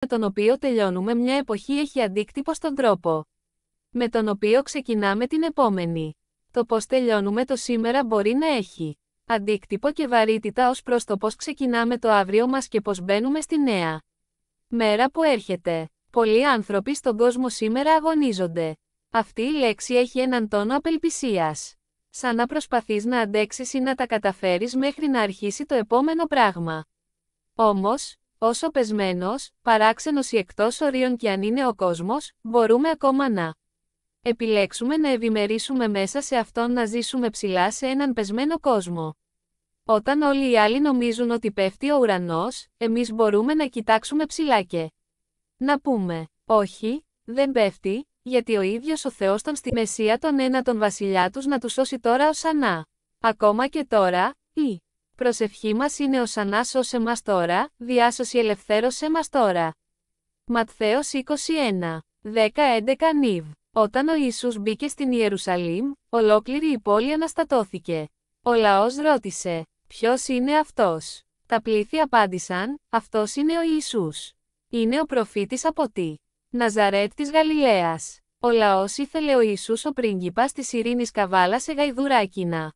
με τον οποίο τελειώνουμε μια εποχή έχει αντίκτυπο στον τρόπο με τον οποίο ξεκινάμε την επόμενη. Το πώς τελειώνουμε το σήμερα μπορεί να έχει αντίκτυπο και βαρύτητα ως προς το πώς ξεκινάμε το αύριο μας και πώς μπαίνουμε στη νέα μέρα που έρχεται. Πολλοί άνθρωποι στον κόσμο σήμερα αγωνίζονται. Αυτή η λέξη έχει έναν τόνο απελπισίας. Σαν να προσπαθείς να αντέξεις ή να τα καταφέρεις μέχρι να αρχίσει το επόμενο πράγμα. Όμως, όσο πεσμένος, παράξενος ή εκτός ορίων κι αν είναι ο κόσμος, μπορούμε ακόμα να επιλέξουμε να ευημερήσουμε μέσα σε αυτόν, να ζήσουμε ψηλά σε έναν πεσμένο κόσμο. Όταν όλοι οι άλλοι νομίζουν ότι πέφτει ο ουρανός, εμείς μπορούμε να κοιτάξουμε ψηλά και να πούμε, όχι, δεν πέφτει, γιατί ο ίδιος ο Θεός τον στη Μεσσία τον ένα τον βασιλιά τους να του σώσει τώρα οσανά. Ακόμα και τώρα, η προσευχή μας είναι οσανά σώσε μας τώρα, διάσωση ελευθέρωσέ μας τώρα. Ματθαίος 21, 10-11 νιβ. Όταν ο Ιησούς μπήκε στην Ιερουσαλήμ, ολόκληρη η πόλη αναστατώθηκε. Ο λαός ρώτησε, ποιος είναι αυτός? Τα πλήθη απάντησαν, αυτός είναι ο Ιησούς. Είναι ο προφήτης από τη Ναζαρέτ της Γαλιλαίας. Ο λαός ήθελε ο Ιησούς ο πρίγκιπας της ειρήνης καβάλα σε γαϊδουράκινα.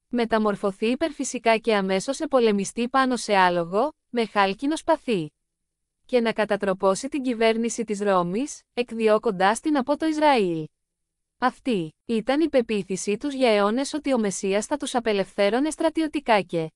Μεταμορφωθεί υπερφυσικά και αμέσως σε πολεμιστή πάνω σε άλογο, με χάλκινο σπαθί. Και να κατατροπώσει την κυβέρνηση της Ρώμης, εκδιώκοντας την από το Ισραήλ. Αυτή ήταν η πεποίθησή τους για αιώνες ότι ο Μεσσίας θα τους απελευθέρωνε στρατιωτικά και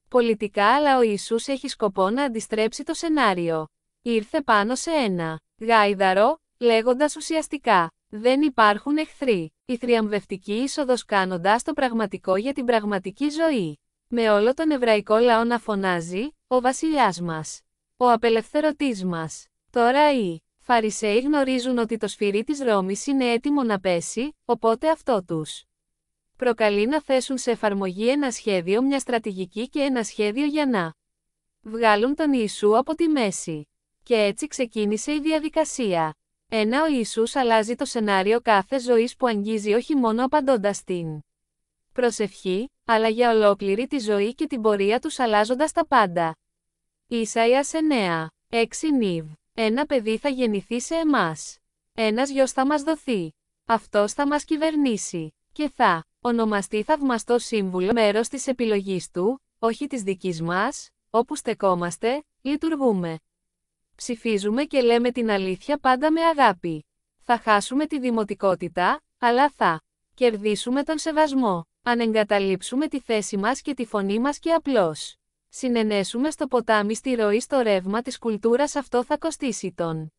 πολιτικά, αλλά ο Ιησούς έχει σκοπό να αντιστρέψει το σενάριο. Ήρθε πάνω σε ένα γάιδαρο, λέγοντας ουσιαστικά, δεν υπάρχουν εχθροί. Η θριαμβευτική είσοδος κάνοντας το πραγματικό για την πραγματική ζωή. Με όλο τον εβραϊκό λαό να φωνάζει, ο βασιλιάς μας. Ο απελευθερωτής μας. Τώρα οι Φαρισαίοι γνωρίζουν ότι το σφυρί της Ρώμης είναι έτοιμο να πέσει, οπότε αυτό τους προκαλεί να θέσουν σε εφαρμογή ένα σχέδιο, μια στρατηγική και ένα σχέδιο για να βγάλουν τον Ιησού από τη μέση. Και έτσι ξεκίνησε η διαδικασία. Ο Ιησούς αλλάζει το σενάριο κάθε ζωής που αγγίζει, όχι μόνο απαντώντας στην προσευχή, αλλά για ολόκληρη τη ζωή και την πορεία τους αλλάζοντας τα πάντα. Ίσαϊας 9, 6 νιβ. Ένα παιδί θα γεννηθεί σε εμάς. Ένας γιος θα μας δοθεί. Αυτός θα μας κυβερνήσει. Και θα ονομαστεί Θαυμαστός Σύμβουλο, μέρος της επιλογής του, όχι της δικής μας. Όπου στεκόμαστε, λειτουργούμε. Ψηφίζουμε και λέμε την αλήθεια πάντα με αγάπη. Θα χάσουμε τη δημοτικότητα, αλλά θα κερδίσουμε τον σεβασμό. Αν εγκαταλείψουμε τη θέση μας και τη φωνή μας και απλώς συνενέσουμε στο ποτάμι, στη ροή, στο ρεύμα της κουλτούρας, αυτό θα κοστίσει τον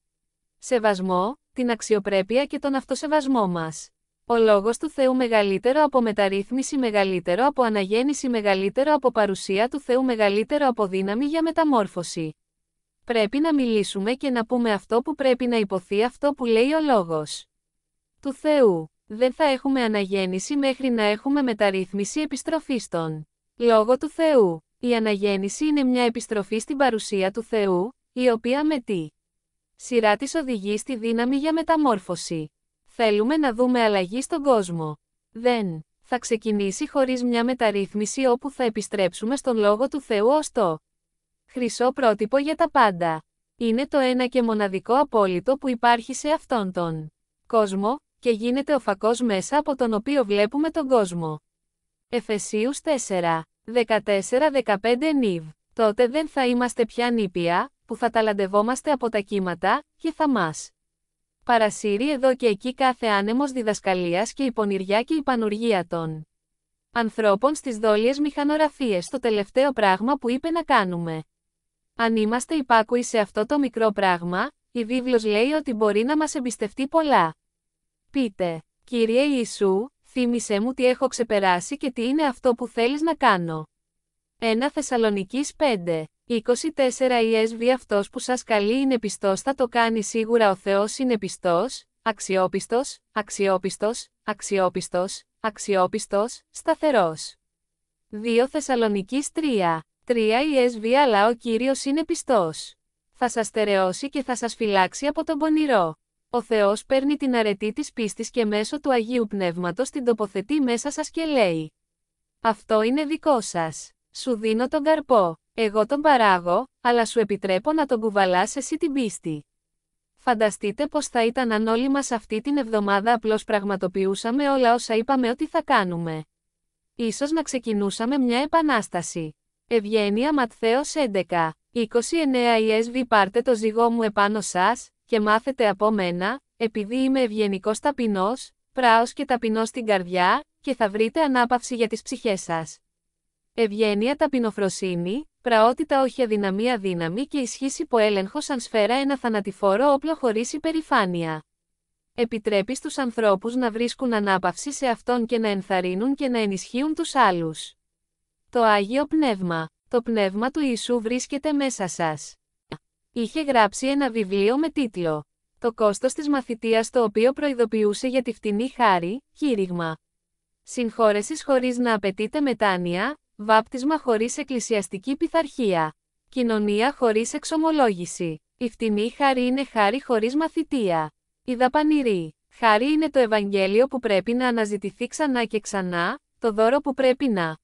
σεβασμό, την αξιοπρέπεια και τον αυτοσεβασμό μας. Ο λόγος του Θεού μεγαλύτερο από μεταρρύθμιση, μεγαλύτερο από αναγέννηση, μεγαλύτερο από παρουσία του Θεού, μεγαλύτερο από δύναμη για μεταμόρφωση. Πρέπει να μιλήσουμε και να πούμε αυτό που πρέπει να υποθεί, αυτό που λέει ο λόγος του Θεού. Δεν θα έχουμε αναγέννηση μέχρι να έχουμε μεταρρύθμιση, επιστροφή στον Λόγο του Θεού. Η αναγέννηση είναι μια επιστροφή στην παρουσία του Θεού, η οποία με τη σειρά της οδηγεί στη δύναμη για μεταμόρφωση. Θέλουμε να δούμε αλλαγή στον κόσμο. Δεν θα ξεκινήσει χωρίς μια μεταρρύθμιση όπου θα επιστρέψουμε στον Λόγο του Θεού ως το χρυσό πρότυπο για τα πάντα. Είναι το ένα και μοναδικό απόλυτο που υπάρχει σε αυτόν τον κόσμο, και γίνεται ο φακός μέσα από τον οποίο βλέπουμε τον κόσμο. Εφεσίους 4, 14-15 νιβ. Τότε δεν θα είμαστε πια νήπια, που θα ταλαντευόμαστε από τα κύματα, και θα μας παρασύρει εδώ και εκεί κάθε άνεμος διδασκαλίας και η πονηριά και η πανουργία των ανθρώπων στις δόλιες μηχανογραφίες, το τελευταίο πράγμα που είπε να κάνουμε. Αν είμαστε υπάκουοι σε αυτό το μικρό πράγμα, η βίβλος λέει ότι μπορεί να μας εμπιστευτεί πολλά. Πείτε, Κύριε Ιησού, θύμισέ μου τι έχω ξεπεράσει και τι είναι αυτό που θέλεις να κάνω. 1 Θεσσαλονικής 5, 24 ESV. Αυτός που σας καλεί είναι πιστός, θα το κάνει σίγουρα. Ο Θεός είναι πιστός, αξιόπιστος, αξιόπιστος, αξιόπιστος, αξιόπιστος, σταθερός. 2 Θεσσαλονικής 3, 3 ESV. Αλλά ο Κύριος είναι πιστός. Θα σας στερεώσει και θα σας φυλάξει από τον πονηρό. Ο Θεός παίρνει την αρετή της πίστης και μέσω του Αγίου Πνεύματος την τοποθετεί μέσα σας και λέει: αυτό είναι δικό σας. Σου δίνω τον καρπό. Εγώ τον παράγω, αλλά σου επιτρέπω να τον κουβαλάς εσύ την πίστη. Φανταστείτε πώς θα ήταν αν όλοι μας αυτή την εβδομάδα απλώς πραγματοποιούσαμε όλα όσα είπαμε ότι θα κάνουμε. Ίσως να ξεκινούσαμε μια επανάσταση. Ευγένεια Ματθαίος 11. 29 ESV. Πάρτε το ζυγό μου επάνω σας, και μάθετε από μένα, επειδή είμαι ευγενικός ταπεινός, πράος και ταπεινός στην καρδιά, και θα βρείτε ανάπαυση για τις ψυχές σας. Ευγένεια ταπεινοφροσύνη, πραότητα όχι αδυναμία δύναμη και ισχύς υποέλεγχο σαν σφαίρα ένα θανατηφόρο όπλο χωρίς υπερηφάνεια. Επιτρέπει στους ανθρώπους να βρίσκουν ανάπαυση σε Αυτόν και να ενθαρρύνουν και να ενισχύουν τους άλλους. Το Άγιο Πνεύμα. Το Πνεύμα του Ιησού βρίσκεται μέσα σας. Είχε γράψει ένα βιβλίο με τίτλο «Το κόστος της μαθητείας», το οποίο προειδοποιούσε για τη φτηνή χάρη, κήρυγμα. Συγχώρεσης χωρίς να απαιτείται μετάνοια, βάπτισμα χωρίς εκκλησιαστική πειθαρχία. Κοινωνία χωρίς εξομολόγηση. Η φτηνή χάρη είναι χάρη χωρίς μαθητεία. Η δαπανηρή χάρη είναι το Ευαγγέλιο που πρέπει να αναζητηθεί ξανά και ξανά, το δώρο που πρέπει να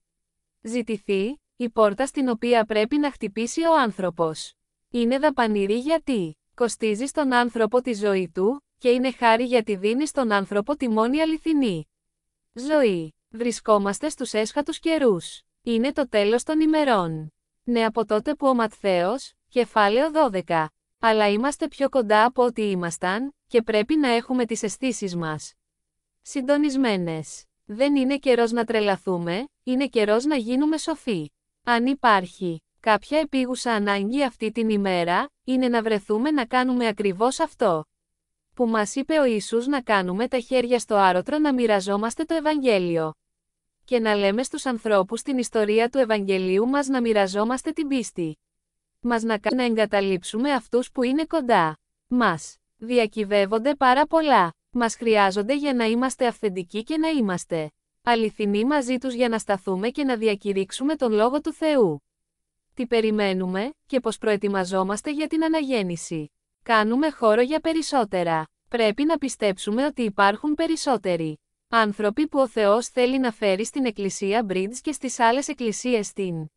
ζητηθεί, η πόρτα στην οποία πρέπει να χτυπήσει ο άνθρωπος. Είναι δαπανηρή γιατί κοστίζει στον άνθρωπο τη ζωή του, και είναι χάρη γιατί δίνει στον άνθρωπο τη μόνη αληθινή ζωή. Βρισκόμαστε στους έσχατους καιρούς. Είναι το τέλος των ημερών. Ναι, από τότε που ο Ματθαίος, κεφάλαιο 12. Αλλά είμαστε πιο κοντά από ό,τι ήμασταν, και πρέπει να έχουμε τις αισθήσεις μας συντονισμένες. Δεν είναι καιρός να τρελαθούμε, είναι καιρός να γίνουμε σοφοί. Αν υπάρχει κάποια επίγουσα ανάγκη αυτή την ημέρα, είναι να βρεθούμε να κάνουμε ακριβώς αυτό που μας είπε ο Ιησούς να κάνουμε, τα χέρια στο άρωτρο, να μοιραζόμαστε το Ευαγγέλιο. Και να λέμε στους ανθρώπους την ιστορία του Ευαγγελίου μας, να μοιραζόμαστε την πίστη μας, να εγκαταλείψουμε αυτούς που είναι κοντά μας. Διακυβεύονται πάρα πολλά. Μας χρειάζονται για να είμαστε αυθεντικοί και να είμαστε αληθινοί μαζί τους, για να σταθούμε και να διακηρύξουμε τον Λόγο του Θεού. Τι περιμένουμε και πώς προετοιμαζόμαστε για την αναγέννηση. Κάνουμε χώρο για περισσότερα. Πρέπει να πιστέψουμε ότι υπάρχουν περισσότεροι άνθρωποι που ο Θεός θέλει να φέρει στην Εκκλησία Bridge και στις άλλες εκκλησίες στην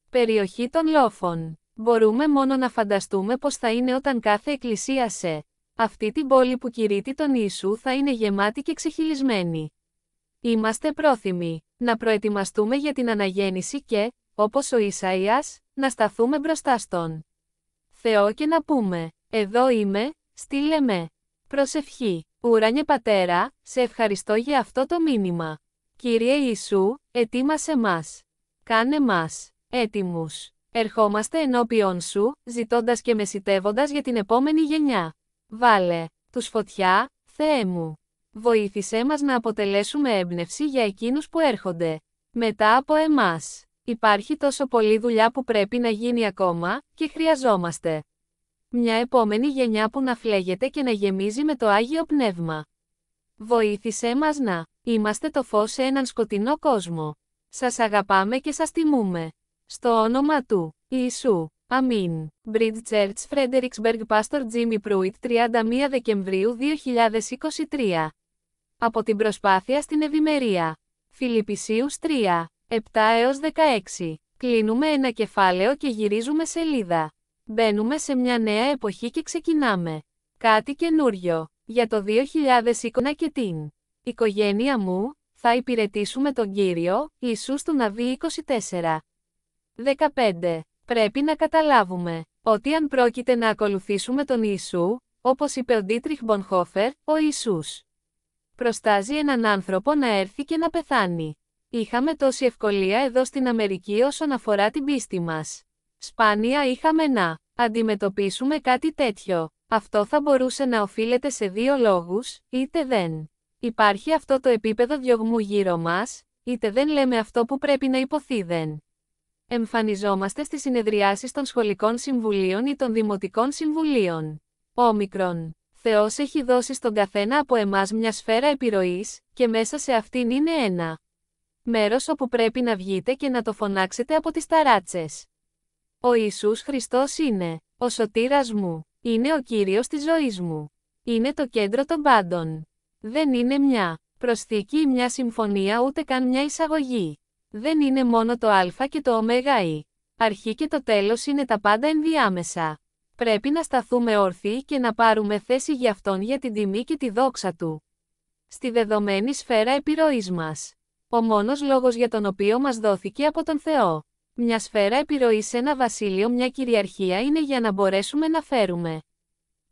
περιοχή των λόφων. Μπορούμε μόνο να φανταστούμε πώς θα είναι όταν κάθε εκκλησία σε αυτή την πόλη που κηρύττει τον Ιησού θα είναι γεμάτη και ξεχυλισμένη. Είμαστε πρόθυμοι να προετοιμαστούμε για την αναγέννηση και, όπως ο Ισαΐας, να σταθούμε μπροστά στον Θεό και να πούμε «Εδώ είμαι, στείλε με». Προσευχή. Ουράνιε Πατέρα, σε ευχαριστώ για αυτό το μήνυμα. Κύριε Ιησού, ετοίμασέ μας. Κάνε μας έτοιμους. Ερχόμαστε ενώπιον Σου, ζητώντας και μεσιτεύοντας για την επόμενη γενιά. Βάλε τους φωτιά, Θεέ μου. Βοήθησέ μας να αποτελέσουμε έμπνευση για εκείνους που έρχονται μετά από εμάς. Υπάρχει τόσο πολλή δουλειά που πρέπει να γίνει ακόμα, και χρειαζόμαστε μια επόμενη γενιά που να φλέγεται και να γεμίζει με το Άγιο Πνεύμα. Βοήθησέ μας να είμαστε το φως σε έναν σκοτεινό κόσμο. Σας αγαπάμε και σας τιμούμε. Στο όνομα του Ιησού. Αμήν. Bridge Church Fredericksburg Pastor Jimmy Pruitt, 31 Δεκεμβρίου 2023. Από την προσπάθεια στην ευημερία. Φιλιππισίους 3, 7-16. Κλείνουμε ένα κεφάλαιο και γυρίζουμε σελίδα. Μπαίνουμε σε μια νέα εποχή και ξεκινάμε κάτι καινούριο. Για το 2020 και την οικογένεια μου, θα υπηρετήσουμε τον Κύριο, Ιησούς του Ναβί 24. 15. Πρέπει να καταλάβουμε ότι αν πρόκειται να ακολουθήσουμε τον Ιησού, όπως είπε ο Ντίτριχ Μπονχόφερ, ο Ιησούς προστάζει έναν άνθρωπο να έρθει και να πεθάνει. Είχαμε τόση ευκολία εδώ στην Αμερική όσον αφορά την πίστη μας. Σπάνια είχαμε να αντιμετωπίσουμε κάτι τέτοιο. Αυτό θα μπορούσε να οφείλεται σε δύο λόγους: είτε δεν υπάρχει αυτό το επίπεδο διωγμού γύρω μας, είτε δεν λέμε αυτό που πρέπει να υποθεί. Δεν εμφανιζόμαστε στις συνεδριάσεις των σχολικών συμβουλίων ή των δημοτικών συμβουλίων. Όμικρον. Θεός έχει δώσει στον καθένα από εμάς μια σφαίρα επιρροής, και μέσα σε αυτήν είναι ένα μέρος όπου πρέπει να βγείτε και να το φωνάξετε από τις ταράτσες. Ο Ιησούς Χριστός είναι ο σωτήρας μου. Είναι ο Κύριος της ζωής μου. Είναι το κέντρο των πάντων. Δεν είναι μια προσθήκη ή μια συμφωνία, ούτε καν μια εισαγωγή. Δεν είναι μόνο το Α και το Ω. Αρχή και το τέλος είναι τα πάντα ενδιάμεσα. Πρέπει να σταθούμε όρθιοι και να πάρουμε θέση για Αυτόν για την τιμή και τη δόξα Του. Στη δεδομένη σφαίρα επιρροής μας. Ο μόνος λόγος για τον οποίο μας δόθηκε από τον Θεό. Μια σφαίρα επιρροής σε ένα βασίλειο, μια κυριαρχία είναι για να μπορέσουμε να φέρουμε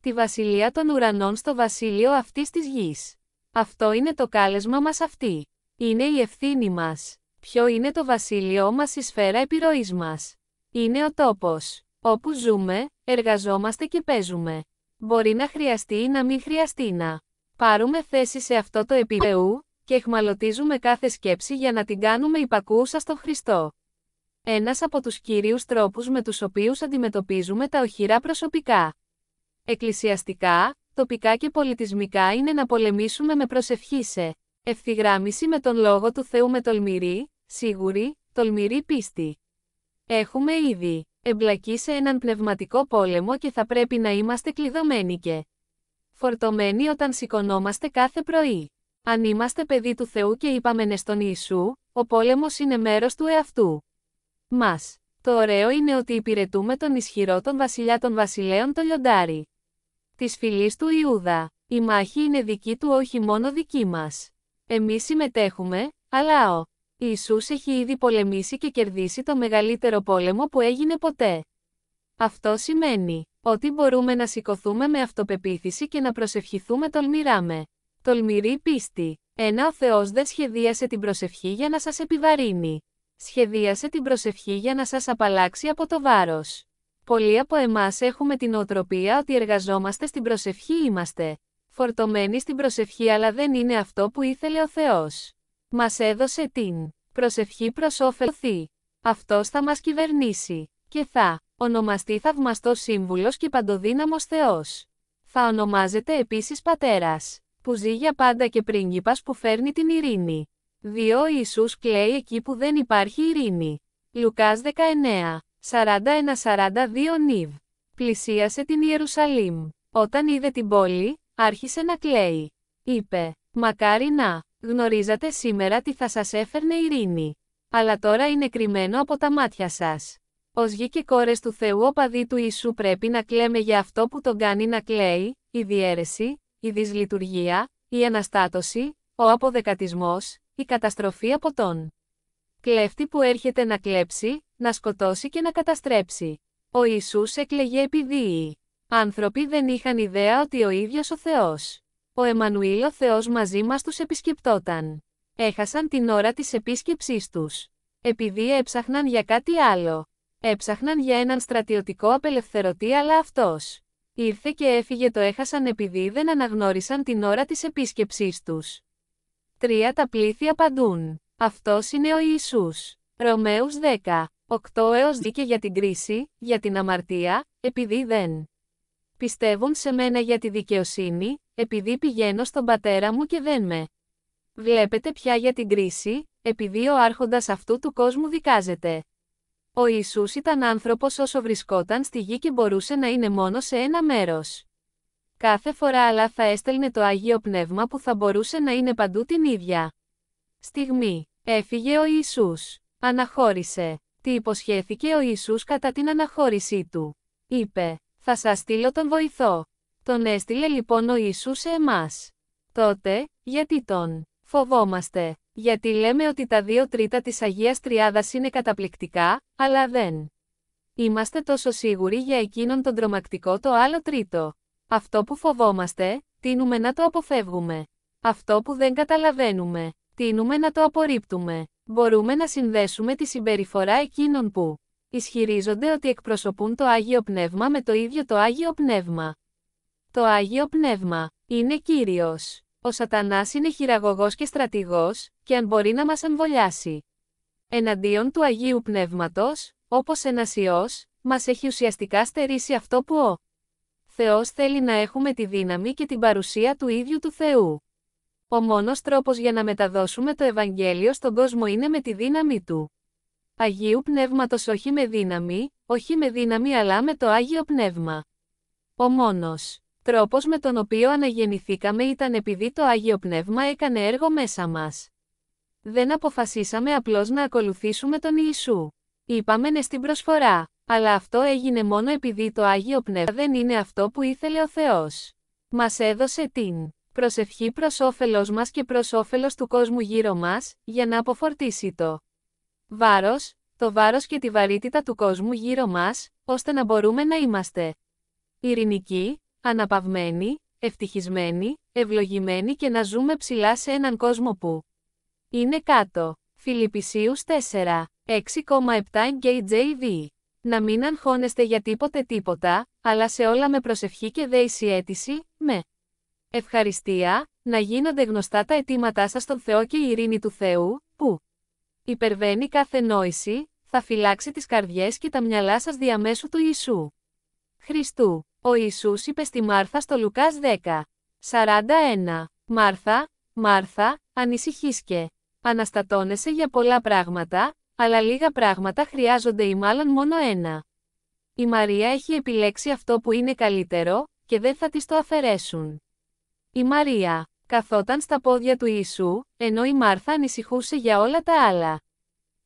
τη βασιλεία των ουρανών στο βασίλειο αυτής της γης. Αυτό είναι το κάλεσμα μας αυτή. Είναι η ευθύνη μας. Ποιο είναι το βασίλειό μας, η σφαίρα επιρροής μας? Είναι ο τόπος όπου ζούμε, εργαζόμαστε και παίζουμε. Μπορεί να χρειαστεί ή να μην χρειαστεί να πάρουμε θέση σε αυτό το επίπεδο και εχμαλωτίζουμε κάθε σκέψη για να την κάνουμε υπακούουσα στον Χριστό. Ένας από τους κύριους τρόπους με τους οποίους αντιμετωπίζουμε τα οχυρά προσωπικά, εκκλησιαστικά, τοπικά και πολιτισμικά είναι να πολεμήσουμε με προσευχή σε ευθυγράμμιση με τον Λόγο του Θεού, με τολμηρή, σίγουρη, τολμηρή πίστη. Έχουμε ήδη εμπλακεί σε έναν πνευματικό πόλεμο και θα πρέπει να είμαστε κλειδωμένοι και φορτωμένοι όταν σηκωνόμαστε κάθε πρωί. Αν είμαστε παιδί του Θεού και είπαμε ναι στον Ιησού, ο πόλεμος είναι μέρος του εαυτού μας. Το ωραίο είναι ότι υπηρετούμε τον ισχυρό, τον βασιλιά των βασιλέων, το λιοντάρι της φυλής του Ιούδα. Η μάχη είναι δική του, όχι μόνο δική μας. Εμείς συμμετέχουμε, αλλά ο Ιησούς έχει ήδη πολεμήσει και κερδίσει το μεγαλύτερο πόλεμο που έγινε ποτέ. Αυτό σημαίνει ότι μπορούμε να σηκωθούμε με αυτοπεποίθηση και να προσευχηθούμε τολμηρά με τολμηρή πίστη. Ο Θεός δεν σχεδίασε την προσευχή για να σας επιβαρύνει. Σχεδίασε την προσευχή για να σας απαλλάξει από το βάρος. Πολλοί από εμάς έχουμε την νοοτροπία ότι εργαζόμαστε στην προσευχή, είμαστε φορτωμένοι στην προσευχή, αλλά δεν είναι αυτό που ήθελε ο Θεός. Μας έδωσε την προσευχή προς όφελος. Αυτός θα μας κυβερνήσει και θα ονομαστεί Θαυμαστός Σύμβουλος και Παντοδύναμος Θεός. Θα ονομάζεται επίσης Πατέρας, που ζει για πάντα, και Πρίγκιπας, που φέρνει την ειρήνη. 2. Ο Ιησούς κλαίει εκεί που δεν υπάρχει ειρήνη. Λουκάς 19, 41-42 νιβ. Πλησίασε την Ιερουσαλήμ. Όταν είδε την πόλη, άρχισε να κλαίει. Είπε: «Μακάρι να γνωρίζατε σήμερα τι θα σας έφερνε ειρήνη. Αλλά τώρα είναι κρυμμένο από τα μάτια σας». Ως γη και κόρες του Θεού, οπαδοί του Ιησού, πρέπει να κλαίμε για αυτό που τον κάνει να κλαίει: η διαίρεση, η δυσλειτουργία, η αναστάτωση, ο αποδεκατισμός, η καταστροφή από τον κλέφτη που έρχεται να κλέψει, να σκοτώσει και να καταστρέψει. Ο Ιησούς έκλαιγε επειδή οι άνθρωποι δεν είχαν ιδέα ότι ο ίδιος ο Θεός, ο Εμμανουήλ, ο Θεός μαζί μας, τους επισκεπτόταν. Έχασαν την ώρα της επίσκεψής τους. Επειδή έψαχναν για κάτι άλλο. Έψαχναν για έναν στρατιωτικό απελευθερωτή, αλλά αυτός ήρθε και έφυγε. Το έχασαν επειδή δεν αναγνώρισαν την ώρα της επίσκεψής τους. 3. Τα πλήθη απαντούν: «Αυτός είναι ο Ιησούς». Ρωμαίους 10, 8-2. Και για την κρίση, για την αμαρτία, επειδή δεν πιστεύουν σε μένα; για τη δικαιοσύνη, επειδή πηγαίνω στον Πατέρα μου και δεν με βλέπετε πια; για την κρίση, επειδή ο άρχοντας αυτού του κόσμου δικάζεται. Ο Ιησούς ήταν άνθρωπος όσο βρισκόταν στη γη και μπορούσε να είναι μόνο σε ένα μέρος. Κάθε φορά αλλά θα έστελνε το Άγιο Πνεύμα που θα μπορούσε να είναι παντού την ίδια στιγμή. Έφυγε ο Ιησούς. Αναχώρησε. Τι υποσχέθηκε ο Ιησούς κατά την αναχώρησή του? Είπε: «Θα σας στείλω τον βοηθό». Τον έστειλε λοιπόν ο Ιησούς σε εμάς. Τότε, γιατί τον φοβόμαστε? Γιατί λέμε ότι τα 2/3 της Αγίας Τριάδας είναι καταπληκτικά, αλλά δεν είμαστε τόσο σίγουροι για εκείνον τον τρομακτικό το άλλο τρίτο. Αυτό που φοβόμαστε, τείνουμε να το αποφεύγουμε. Αυτό που δεν καταλαβαίνουμε, τείνουμε να το απορρίπτουμε. Μπορούμε να συνδέσουμε τη συμπεριφορά εκείνων που ισχυρίζονται ότι εκπροσωπούν το Άγιο Πνεύμα με το ίδιο το Άγιο Πνεύμα. Το Άγιο Πνεύμα είναι Κύριος. Ο Σατανάς είναι χειραγωγός και στρατηγός, και αν μπορεί να μας εμβολιάσει εναντίον του Αγίου Πνεύματος, όπως ένας ιός, μας έχει ουσιαστικά στερήσει αυτό που ο Θεός θέλει, να έχουμε τη δύναμη και την παρουσία του ίδιου του Θεού. Ο μόνος τρόπος για να μεταδώσουμε το Ευαγγέλιο στον κόσμο είναι με τη δύναμη του Αγίου Πνεύματος, όχι με δύναμη αλλά με το Άγιο Πνεύμα. Ο μόνος τρόπος με τον οποίο αναγεννηθήκαμε ήταν επειδή το Άγιο Πνεύμα έκανε έργο μέσα μας. Δεν αποφασίσαμε απλώς να ακολουθήσουμε τον Ιησού. Είπαμε ναι στην προσφορά. Αλλά αυτό έγινε μόνο επειδή το Άγιο Πνεύμα δεν είναι αυτό που ήθελε ο Θεός. Μας έδωσε την προσευχή προς όφελος μας και προς όφελος του κόσμου γύρω μας, για να αποφορτήσει το βάρος και τη βαρύτητα του κόσμου γύρω μας, ώστε να μπορούμε να είμαστε ειρηνικοί, αναπαυμένοι, ευτυχισμένοι, ευλογημένοι και να ζούμε ψηλά σε έναν κόσμο που είναι κάτω. Φιλιππισίους 4, 6,7 KJV. Να μην αγχώνεστε για τίποτα, αλλά σε όλα με προσευχή και δέηση αίτηση, με ευχαριστία, να γίνονται γνωστά τα αιτήματά σας στον Θεό και η ειρήνη του Θεού, που υπερβαίνει κάθε νόηση, θα φυλάξει τις καρδιές και τα μυαλά σας διαμέσου του Ιησού Χριστού. Ο Ιησούς είπε στη Μάρθα στο Λουκάς 10, 41, «Μάρθα, Μάρθα, ανησυχήσκε. Αναστατώνεσαι για πολλά πράγματα, αλλά λίγα πράγματα χρειάζονται ή μάλλον μόνο ένα. Η Μαρία έχει επιλέξει αυτό που είναι καλύτερο, και δεν θα της το αφαιρέσουν». Η Μαρία καθόταν στα πόδια του Ιησού, ενώ η Μάρθα ανησυχούσε για όλα τα άλλα.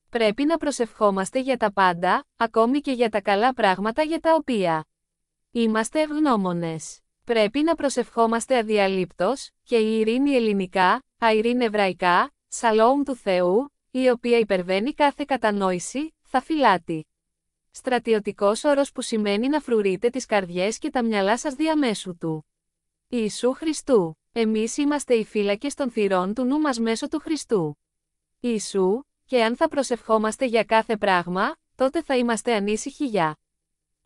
Πρέπει να προσευχόμαστε για τα πάντα, ακόμη και για τα καλά πράγματα για τα οποία είμαστε ευγνώμονες. Πρέπει να προσευχόμαστε αδιαλείπτως, και η ειρήνη ελληνικά, αϊρήν εβραϊκά, σαλόμ του Θεού, η οποία υπερβαίνει κάθε κατανόηση, θα φυλάτει. Στρατιωτικός όρος που σημαίνει να φρουρείτε τις καρδιές και τα μυαλά σας διαμέσου του Ιησού Χριστού. Εμείς είμαστε οι φύλακες των θυρών του νου μας μέσω του Χριστού Ιησού, και αν θα προσευχόμαστε για κάθε πράγμα, τότε θα είμαστε ανήσυχοι για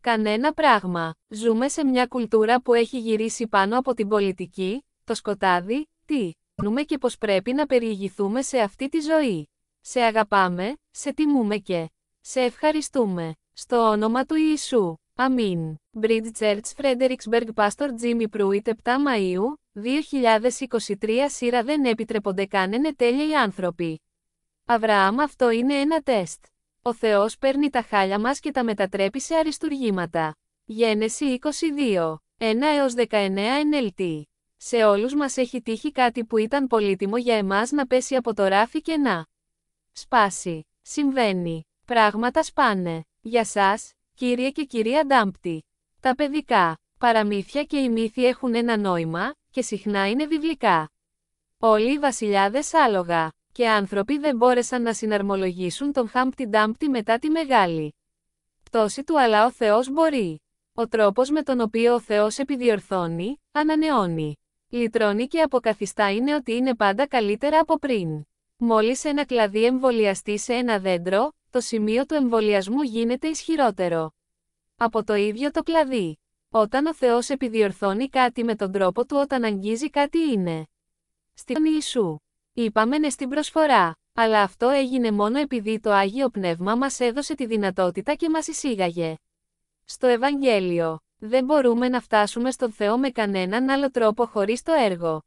κανένα πράγμα. Ζούμε σε μια κουλτούρα που έχει γυρίσει πάνω από την πολιτική, το σκοτάδι, τι νούμε και πως πρέπει να περιηγηθούμε σε αυτή τη ζωή. Σε αγαπάμε, σε τιμούμε και σε ευχαριστούμε. Στο όνομα του Ιησού. Αμήν. Bridge Church Fredericksburg Pastor Jimmy Pruitt 7 Μαΐου, 2023 Σειρά δεν επιτρέπονται καν είναι τέλειοι άνθρωποι. Αβραάμ, αυτό είναι ένα τεστ. Ο Θεός παίρνει τα χάλια μας και τα μετατρέπει σε αριστουργήματα. Γένεση 22, 1-19 NLT. Σε όλους μας έχει τύχει κάτι που ήταν πολύτιμο για εμάς να πέσει από το ράφι και να σπάσει. Συμβαίνει. Πράγματα σπάνε. Για σας, κύριε και κυρία Ντάμπτη. Τα παιδικά παραμύθια και οι μύθοι έχουν ένα νόημα, και συχνά είναι βιβλικά. Όλοι οι βασιλιάδες άλογα και άνθρωποι δεν μπόρεσαν να συναρμολογήσουν τον Χάμπτι Ντάμπτη μετά τη μεγάλη πτώση του, αλλά ο Θεός μπορεί. Ο τρόπος με τον οποίο ο Θεός επιδιορθώνει, ανανεώνει, λυτρώνει και αποκαθιστά είναι ότι είναι πάντα καλύτερα από πριν. Μόλις ένα κλαδί εμβολιαστεί σε ένα δέντρο, το σημείο του εμβολιασμού γίνεται ισχυρότερο από το ίδιο το κλαδί. Όταν ο Θεός επιδιορθώνει κάτι με τον τρόπο του, όταν αγγίζει κάτι είναι στην Ιησού. Είπαμε ναι στην προσφορά, αλλά αυτό έγινε μόνο επειδή το Άγιο Πνεύμα μας έδωσε τη δυνατότητα και μας εισήγαγε στο Ευαγγέλιο. Δεν μπορούμε να φτάσουμε στον Θεό με κανέναν άλλο τρόπο χωρίς το έργο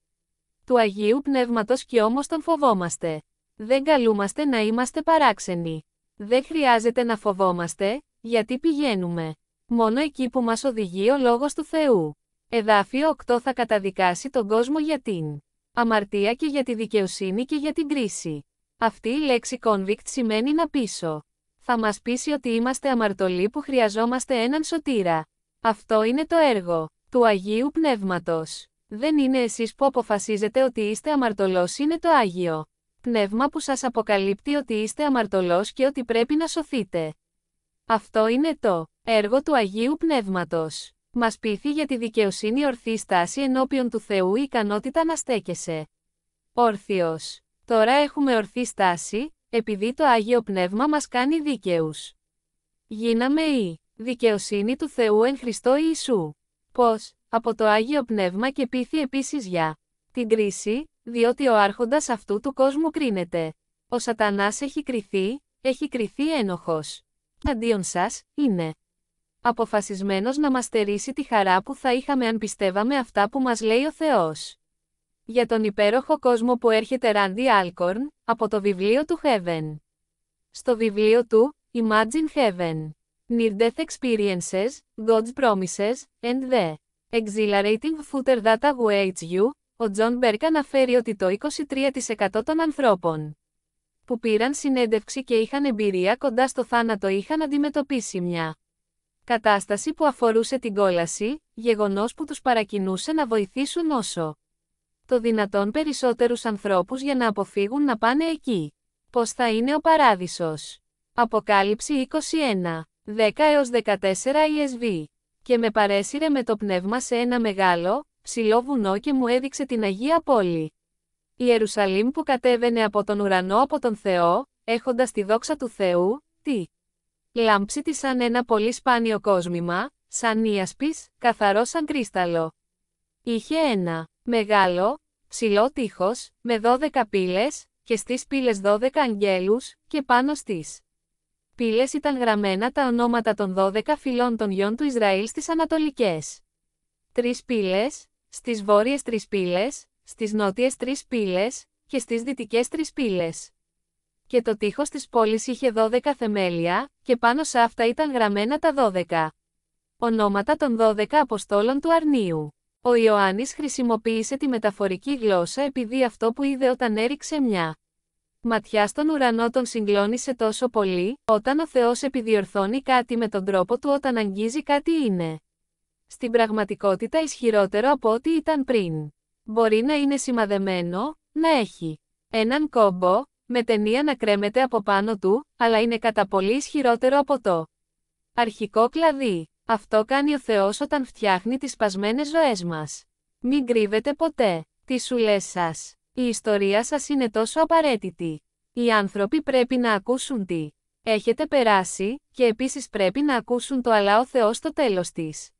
του Αγίου Πνεύματος, και όμως τον φοβόμαστε. Δεν καλούμαστε να είμαστε παράξενοι. Δεν χρειάζεται να φοβόμαστε, γιατί πηγαίνουμε μόνο εκεί που μας οδηγεί ο Λόγος του Θεού. Εδάφιο 8 θα καταδικάσει τον κόσμο για την αμαρτία και για τη δικαιοσύνη και για την κρίση. Αυτή η λέξη convict σημαίνει να πείσω. Θα μας πείσει ότι είμαστε αμαρτωλοί που χρειαζόμαστε έναν σωτήρα. Αυτό είναι το έργο του Αγίου Πνεύματος. Δεν είναι εσείς που αποφασίζετε ότι είστε αμαρτωλός, είναι το Άγιο Πνεύμα που σας αποκαλύπτει ότι είστε αμαρτωλός και ότι πρέπει να σωθείτε. Αυτό είναι το έργο του Αγίου Πνεύματος. Μας πείθει για τη δικαιοσύνη, ορθή στάση ενώπιον του Θεού, η ικανότητα να στέκεσαι όρθιος. Τώρα έχουμε ορθή στάση, επειδή το Άγιο Πνεύμα μας κάνει δίκαιους. Γίναμε η δικαιοσύνη του Θεού εν Χριστώ Ιησού. Πώς? Από το Άγιο Πνεύμα, και πείθει επίσης για την κρίση, διότι ο άρχοντας αυτού του κόσμου κρίνεται. Ο Σατανάς έχει κριθεί ένοχος. Αντίον σας, είναι αποφασισμένος να μας στερήσει τη χαρά που θα είχαμε αν πιστεύαμε αυτά που μας λέει ο Θεός. Για τον υπέροχο κόσμο που έρχεται Ράντι Άλκορν, από το βιβλίο του Heaven. Στο βιβλίο του, Imagine Heaven. Near-death experiences, God's promises, and the exhilarating future that awaits you, ο Τζον Μπέρκ αναφέρει ότι το 23% των ανθρώπων που πήραν συνέντευξη και είχαν εμπειρία κοντά στο θάνατο είχαν αντιμετωπίσει μια κατάσταση που αφορούσε την κόλαση, γεγονός που τους παρακινούσε να βοηθήσουν όσο το δυνατόν περισσότερους ανθρώπους για να αποφύγουν να πάνε εκεί. Πώς θα είναι ο παράδεισος. Αποκάλυψη 21, 10-14 ESV. Και με παρέσυρε με το πνεύμα σε ένα μεγάλο, ψηλό βουνό και μου έδειξε την Αγία Πόλη. Η Ιερουσαλήμ που κατέβαινε από τον ουρανό από τον Θεό, έχοντας τη δόξα του Θεού, τη λάμψη της σαν ένα πολύ σπάνιο κόσμημα, σαν ίασπις, καθαρό σαν κρίσταλο. Είχε ένα μεγάλο, ψηλό τείχος, με 12 πύλες, και στις πύλες 12 αγγέλους, και πάνω στις πύλες ήταν γραμμένα τα ονόματα των 12 φυλών των γιών του Ισραήλ στις ανατολικές 3 πύλες, στις βόρειες 3 πύλες, στις νότιες 3 πύλες, και στις δυτικές 3 πύλες. Και το τείχος της πόλης είχε 12 θεμέλια, και πάνω σε αυτά ήταν γραμμένα τα 12 ονόματα των 12 Αποστόλων του Αρνίου. Ο Ιωάννης χρησιμοποίησε τη μεταφορική γλώσσα επειδή αυτό που είδε όταν έριξε μια ματιά στον ουρανό τον συγκλώνησε τόσο πολύ, όταν ο Θεός επιδιορθώνει κάτι με τον τρόπο του όταν αγγίζει κάτι είναι στην πραγματικότητα ισχυρότερο από ό,τι ήταν πριν. Μπορεί να είναι σημαδεμένο, να έχει έναν κόμπο, με ταινία να κρέμεται από πάνω του, αλλά είναι κατά πολύ ισχυρότερο από το αρχικό κλαδί. Αυτό κάνει ο Θεός όταν φτιάχνει τις σπασμένες ζωές μας. Μην κρύβετε ποτέ. Τι σου λες σας. Η ιστορία σας είναι τόσο απαραίτητη. Οι άνθρωποι πρέπει να ακούσουν τι έχετε περάσει, και επίσης πρέπει να ακούσουν το αλλά ο Θεός στο τέλος της.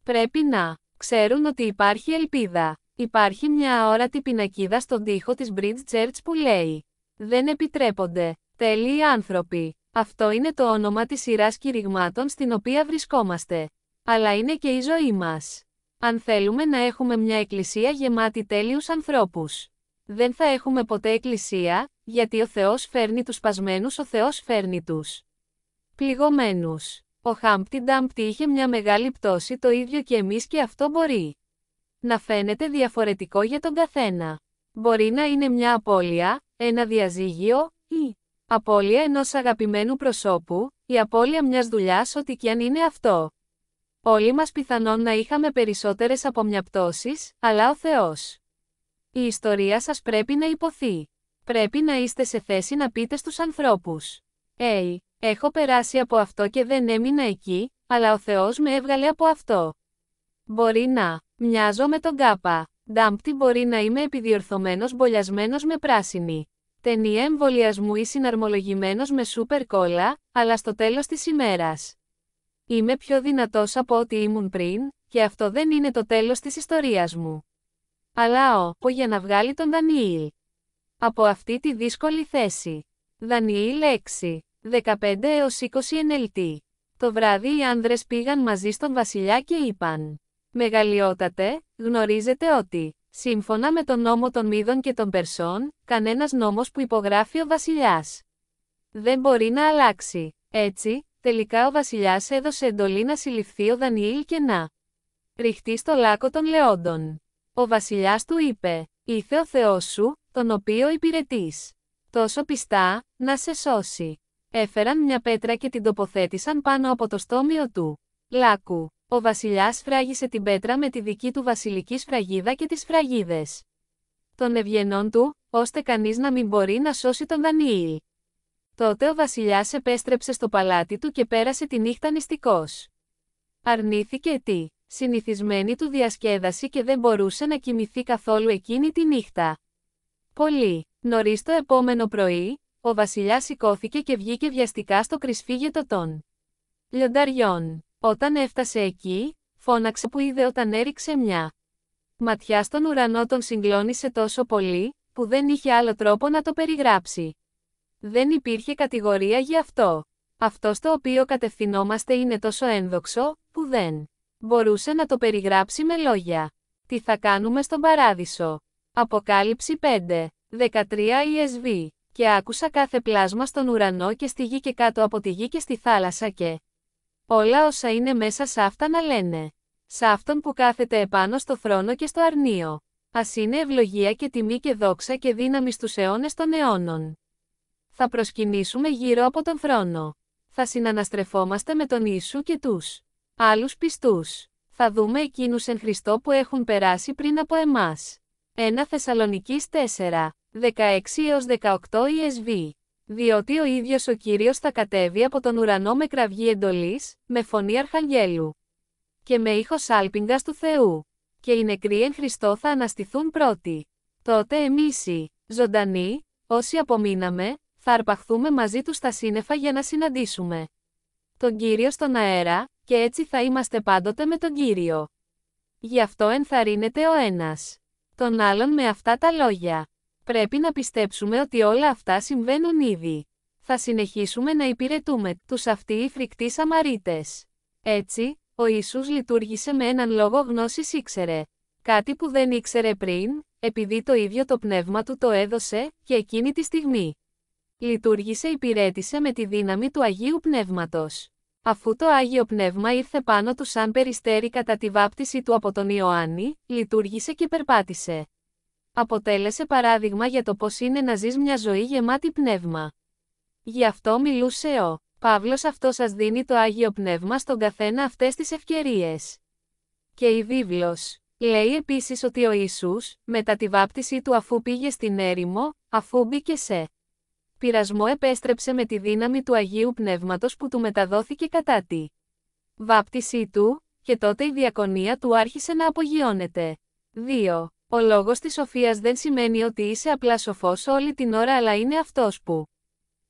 Πρέπει να ξέρουν ότι υπάρχει ελπίδα. Υπάρχει μια αόρατη πινακίδα στον τοίχο της Bridge Church που λέει «Δεν επιτρέπονται τέλειοι άνθρωποι». Αυτό είναι το όνομα της σειράς κηρυγμάτων στην οποία βρισκόμαστε. Αλλά είναι και η ζωή μας. Αν θέλουμε να έχουμε μια εκκλησία γεμάτη τέλειους ανθρώπους, δεν θα έχουμε ποτέ εκκλησία, γιατί ο Θεός φέρνει τους σπασμένους, ο Θεός φέρνει τους πληγωμένους. Ο Χάμπτι Ντάμπτι είχε μια μεγάλη πτώση, το ίδιο και εμείς, και αυτό μπορεί να φαίνεται διαφορετικό για τον καθένα. Μπορεί να είναι μια απώλεια, ένα διαζύγιο, ή απώλεια ενός αγαπημένου προσώπου, η απώλεια μιας δουλειάς, ό,τι κι αν είναι αυτό. Όλοι μας πιθανόν να είχαμε περισσότερες από μια πτώσεις, αλλά ο Θεός. Η ιστορία σας πρέπει να υποθεί. Πρέπει να είστε σε θέση να πείτε στους ανθρώπους έχω περάσει από αυτό και δεν έμεινα εκεί, αλλά ο Θεός με έβγαλε από αυτό. Μπορεί να μοιάζω με τον Κάπα Ντάμπτι, μπορεί να είμαι επιδιορθωμένος μπολιασμένος με πράσινη ταινία εμβολιασμού ή συναρμολογημένος με σούπερ κόλλα, αλλά στο τέλος της ημέρας είμαι πιο δυνατός από ό,τι ήμουν πριν, και αυτό δεν είναι το τέλος της ιστορίας μου. Αλλά για να βγάλει τον Δανιήλ από αυτή τη δύσκολη θέση. Δανιήλ 6, 15-20 NLT. Το βράδυ οι άνδρες πήγαν μαζί στον βασιλιά και είπαν «Μεγαλειότατε, γνωρίζετε ότι, σύμφωνα με τον νόμο των Μήδων και των Περσών, κανένας νόμος που υπογράφει ο βασιλιάς δεν μπορεί να αλλάξει. Έτσι, τελικά ο βασιλιάς έδωσε εντολή να συλληφθεί ο Δανιήλ και να ριχτεί στο λάκκο των λεόντων. Ο βασιλιάς του είπε «Ήθε ο Θεός σου, τον οποίο υπηρετείς τόσο πιστά, να σε σώσει». Έφεραν μια πέτρα και την τοποθέτησαν πάνω από το στόμιο του λάκκου. Ο βασιλιάς σφράγισε την πέτρα με τη δική του βασιλική σφραγίδα και τις σφραγίδες των ευγενών του, ώστε κανείς να μην μπορεί να σώσει τον Δανιήλ. Τότε ο βασιλιάς επέστρεψε στο παλάτι του και πέρασε τη νύχτα νηστικός. Αρνήθηκε τη συνηθισμένη του διασκέδαση και δεν μπορούσε να κοιμηθεί καθόλου εκείνη τη νύχτα. Πολύ νωρίς το επόμενο πρωί, ο βασιλιάς σηκώθηκε και βγήκε βιαστικά στο κρυσφύγετο των λιονταριών. Όταν έφτασε εκεί, φώναξε που είδε όταν έριξε μια ματιά στον ουρανό, τον συγκλώνησε τόσο πολύ, που δεν είχε άλλο τρόπο να το περιγράψει. Δεν υπήρχε κατηγορία για αυτό. Αυτό στο οποίο κατευθυνόμαστε είναι τόσο ένδοξο, που δεν μπορούσε να το περιγράψει με λόγια. Τι θα κάνουμε στον παράδεισο. Αποκάλυψη 5, 13 ESV. Και άκουσα κάθε πλάσμα στον ουρανό και στη γη και κάτω από τη γη και στη θάλασσα και όλα όσα είναι μέσα σ' αυτά να λένε. Σ' αυτόν που κάθεται επάνω στο θρόνο και στο αρνείο. Ας είναι ευλογία και τιμή και δόξα και δύναμη στους αιώνες των αιώνων. Θα προσκυνήσουμε γύρω από τον θρόνο. Θα συναναστρεφόμαστε με τον Ιησού και τους άλλους πιστούς. Θα δούμε εκείνους εν Χριστώ που έχουν περάσει πριν από εμάς. 1 Θεσσαλονικείς 4, 16-18 ESV. Διότι ο ίδιος ο Κύριος θα κατέβει από τον ουρανό με κραυγή εντολής, με φωνή αρχαγγέλου και με ήχο σάλπιγγας του Θεού. Και οι νεκροί εν Χριστώ θα αναστηθούν πρώτοι. Τότε εμείς οι ζωντανοί, όσοι απομείναμε, θα αρπαχθούμε μαζί τους στα σύννεφα για να συναντήσουμε τον Κύριο στον αέρα, και έτσι θα είμαστε πάντοτε με τον Κύριο. Γι' αυτό ενθαρρύνεται ο ένας τον άλλον με αυτά τα λόγια. Πρέπει να πιστέψουμε ότι όλα αυτά συμβαίνουν ήδη. Θα συνεχίσουμε να υπηρετούμε τους αυτοί οι φρικτοί Σαμαρίτες. Έτσι, ο Ιησούς λειτουργήσε με έναν λόγο γνώσης ήξερε κάτι που δεν ήξερε πριν, επειδή το ίδιο το πνεύμα του το έδωσε, και εκείνη τη στιγμή λειτουργήσε υπηρέτησε με τη δύναμη του Αγίου Πνεύματος. Αφού το Άγιο Πνεύμα ήρθε πάνω του σαν περιστέρι κατά τη βάπτιση του από τον Ιωάννη, λειτουργήσε και περπάτησε. Αποτέλεσε παράδειγμα για το πώς είναι να ζεις μια ζωή γεμάτη πνεύμα. Γι' αυτό μιλούσε ο Παύλος, αυτό σας δίνει το Άγιο Πνεύμα στον καθένα αυτές τις ευκαιρίες. Και η βίβλος λέει επίσης ότι ο Ιησούς, μετά τη βάπτιση του αφού πήγε στην έρημο, αφού μπήκε σε πειρασμό επέστρεψε με τη δύναμη του Αγίου Πνεύματος που του μεταδόθηκε κατά τη βάπτισή του, και τότε η διακονία του άρχισε να απογειώνεται. 2. Ο λόγος της σοφίας δεν σημαίνει ότι είσαι απλά σοφός όλη την ώρα, αλλά είναι αυτός που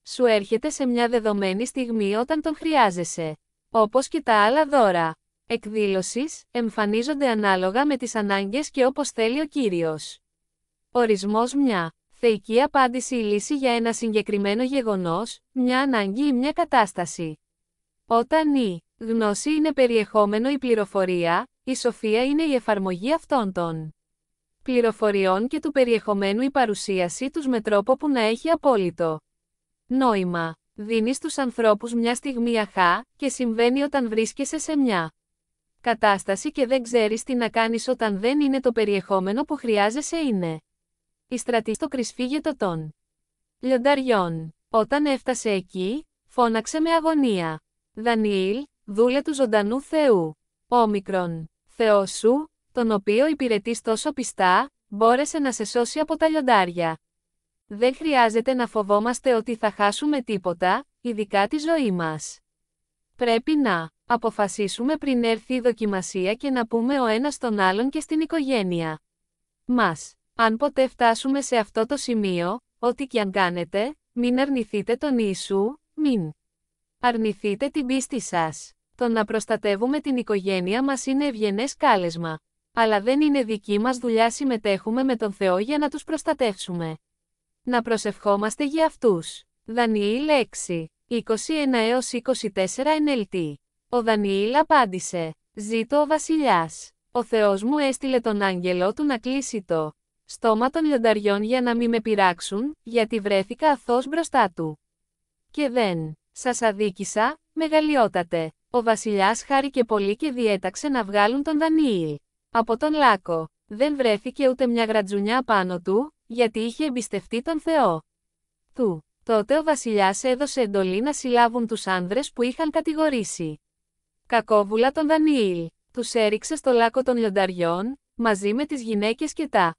σου έρχεται σε μια δεδομένη στιγμή όταν τον χρειάζεσαι. Όπως και τα άλλα δώρα εκδήλωσης, εμφανίζονται ανάλογα με τις ανάγκες και όπως θέλει ο Κύριος. Ορισμός: μια θεϊκή απάντηση ή λύση για ένα συγκεκριμένο γεγονός, μια ανάγκη ή μια κατάσταση. Όταν η γνώση είναι περιεχόμενο ή πληροφορία, η σοφία είναι η εφαρμογή αυτών των πληροφοριών και του περιεχομένου η παρουσίαση τους με τρόπο που να έχει απόλυτο νόημα. Δίνεις στους ανθρώπους μια στιγμή αχά, και συμβαίνει όταν βρίσκεσαι σε μια κατάσταση και δεν ξέρεις τι να κάνεις όταν δεν είναι το περιεχόμενο που χρειάζεσαι είναι. Η στρατή στο κρυσφύγετο των λιονταριών. Όταν έφτασε εκεί, φώναξε με αγωνία. Δανιήλ, δούλε του ζωντανού Θεού. Όμικρον, Θεός σου, τον οποίο υπηρετείς τόσο πιστά, μπόρεσε να σε σώσει από τα λιοντάρια. Δεν χρειάζεται να φοβόμαστε ότι θα χάσουμε τίποτα, ειδικά τη ζωή μας. Πρέπει να αποφασίσουμε πριν έρθει η δοκιμασία και να πούμε ο ένας τον άλλον και στην οικογένεια μας. Αν ποτέ φτάσουμε σε αυτό το σημείο, ό,τι κι αν κάνετε, μην αρνηθείτε τον Ιησού, μην αρνηθείτε την πίστη σας. Το να προστατεύουμε την οικογένεια μας είναι ευγενές κάλεσμα. Αλλά δεν είναι δική μας δουλειά, συμμετέχουμε με τον Θεό για να τους προστατεύσουμε. Να προσευχόμαστε για αυτούς. Δανιήλ 6, 21-24 NLT. Ο Δανιήλ απάντησε: «Ζήτω ο βασιλιάς. Ο Θεός μου έστειλε τον άγγελό του να κλείσει το στόμα των λιονταριών για να μην με πειράξουν, γιατί βρέθηκα αθώος μπροστά του. Και δεν σας αδίκησα, μεγαλειότατε». Ο βασιλιάς χάρηκε πολύ και διέταξε να βγάλουν τον Δανιήλ από τον λάκκο. Δεν βρέθηκε ούτε μια γρατζουνιά πάνω του, γιατί είχε εμπιστευτεί τον Θεό του. Τότε ο βασιλιάς έδωσε εντολή να συλλάβουν τους άνδρες που είχαν κατηγορήσει κακόβουλα τον Δανιήλ. Τους έριξε στο λάκκο των λιονταριών, μαζί με τις γυναίκες και τα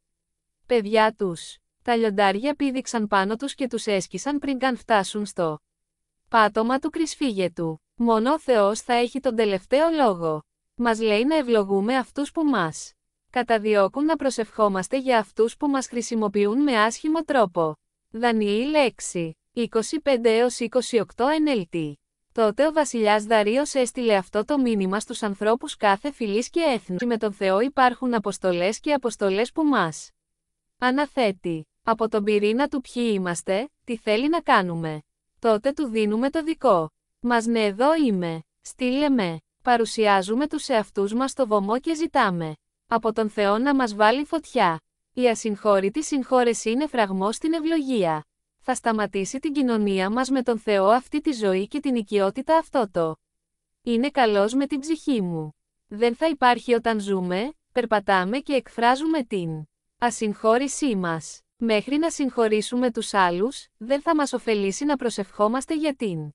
παιδιά τους. Τα λιοντάρια πήδηξαν πάνω τους και τους έσκισαν πριν καν φτάσουν στο πάτωμα του κρυσφύγετου. Μόνο ο Θεός θα έχει τον τελευταίο λόγο. Μας λέει να ευλογούμε αυτούς που μας καταδιώκουν, να προσευχόμαστε για αυτούς που μας χρησιμοποιούν με άσχημο τρόπο. Δανιήλ 6, 25-28 NLT. Τότε ο βασιλιάς Δαρείος έστειλε αυτό το μήνυμα στους ανθρώπους κάθε φυλής και έθνου. Με τον Θεό υπάρχουν αποστολές και αποστολές που μας αναθέτει. Από τον πυρήνα του ποιοι είμαστε, τι θέλει να κάνουμε. Τότε του δίνουμε το δικό μας «Ναι, εδώ είμαι, στείλε με». Παρουσιάζουμε τους εαυτούς μας στο βωμό και ζητάμε από τον Θεό να μας βάλει φωτιά. Η ασυγχώρητη συγχώρεση είναι φραγμός στην ευλογία. Θα σταματήσει την κοινωνία μας με τον Θεό αυτή τη ζωή και την οικειότητα αυτό το. Είναι καλός με την ψυχή μου. Δεν θα υπάρχει όταν ζούμε, περπατάμε και εκφράζουμε την ασυγχώρησή μας. Μέχρι να συγχωρήσουμε τους άλλους, δεν θα μας ωφελήσει να προσευχόμαστε για την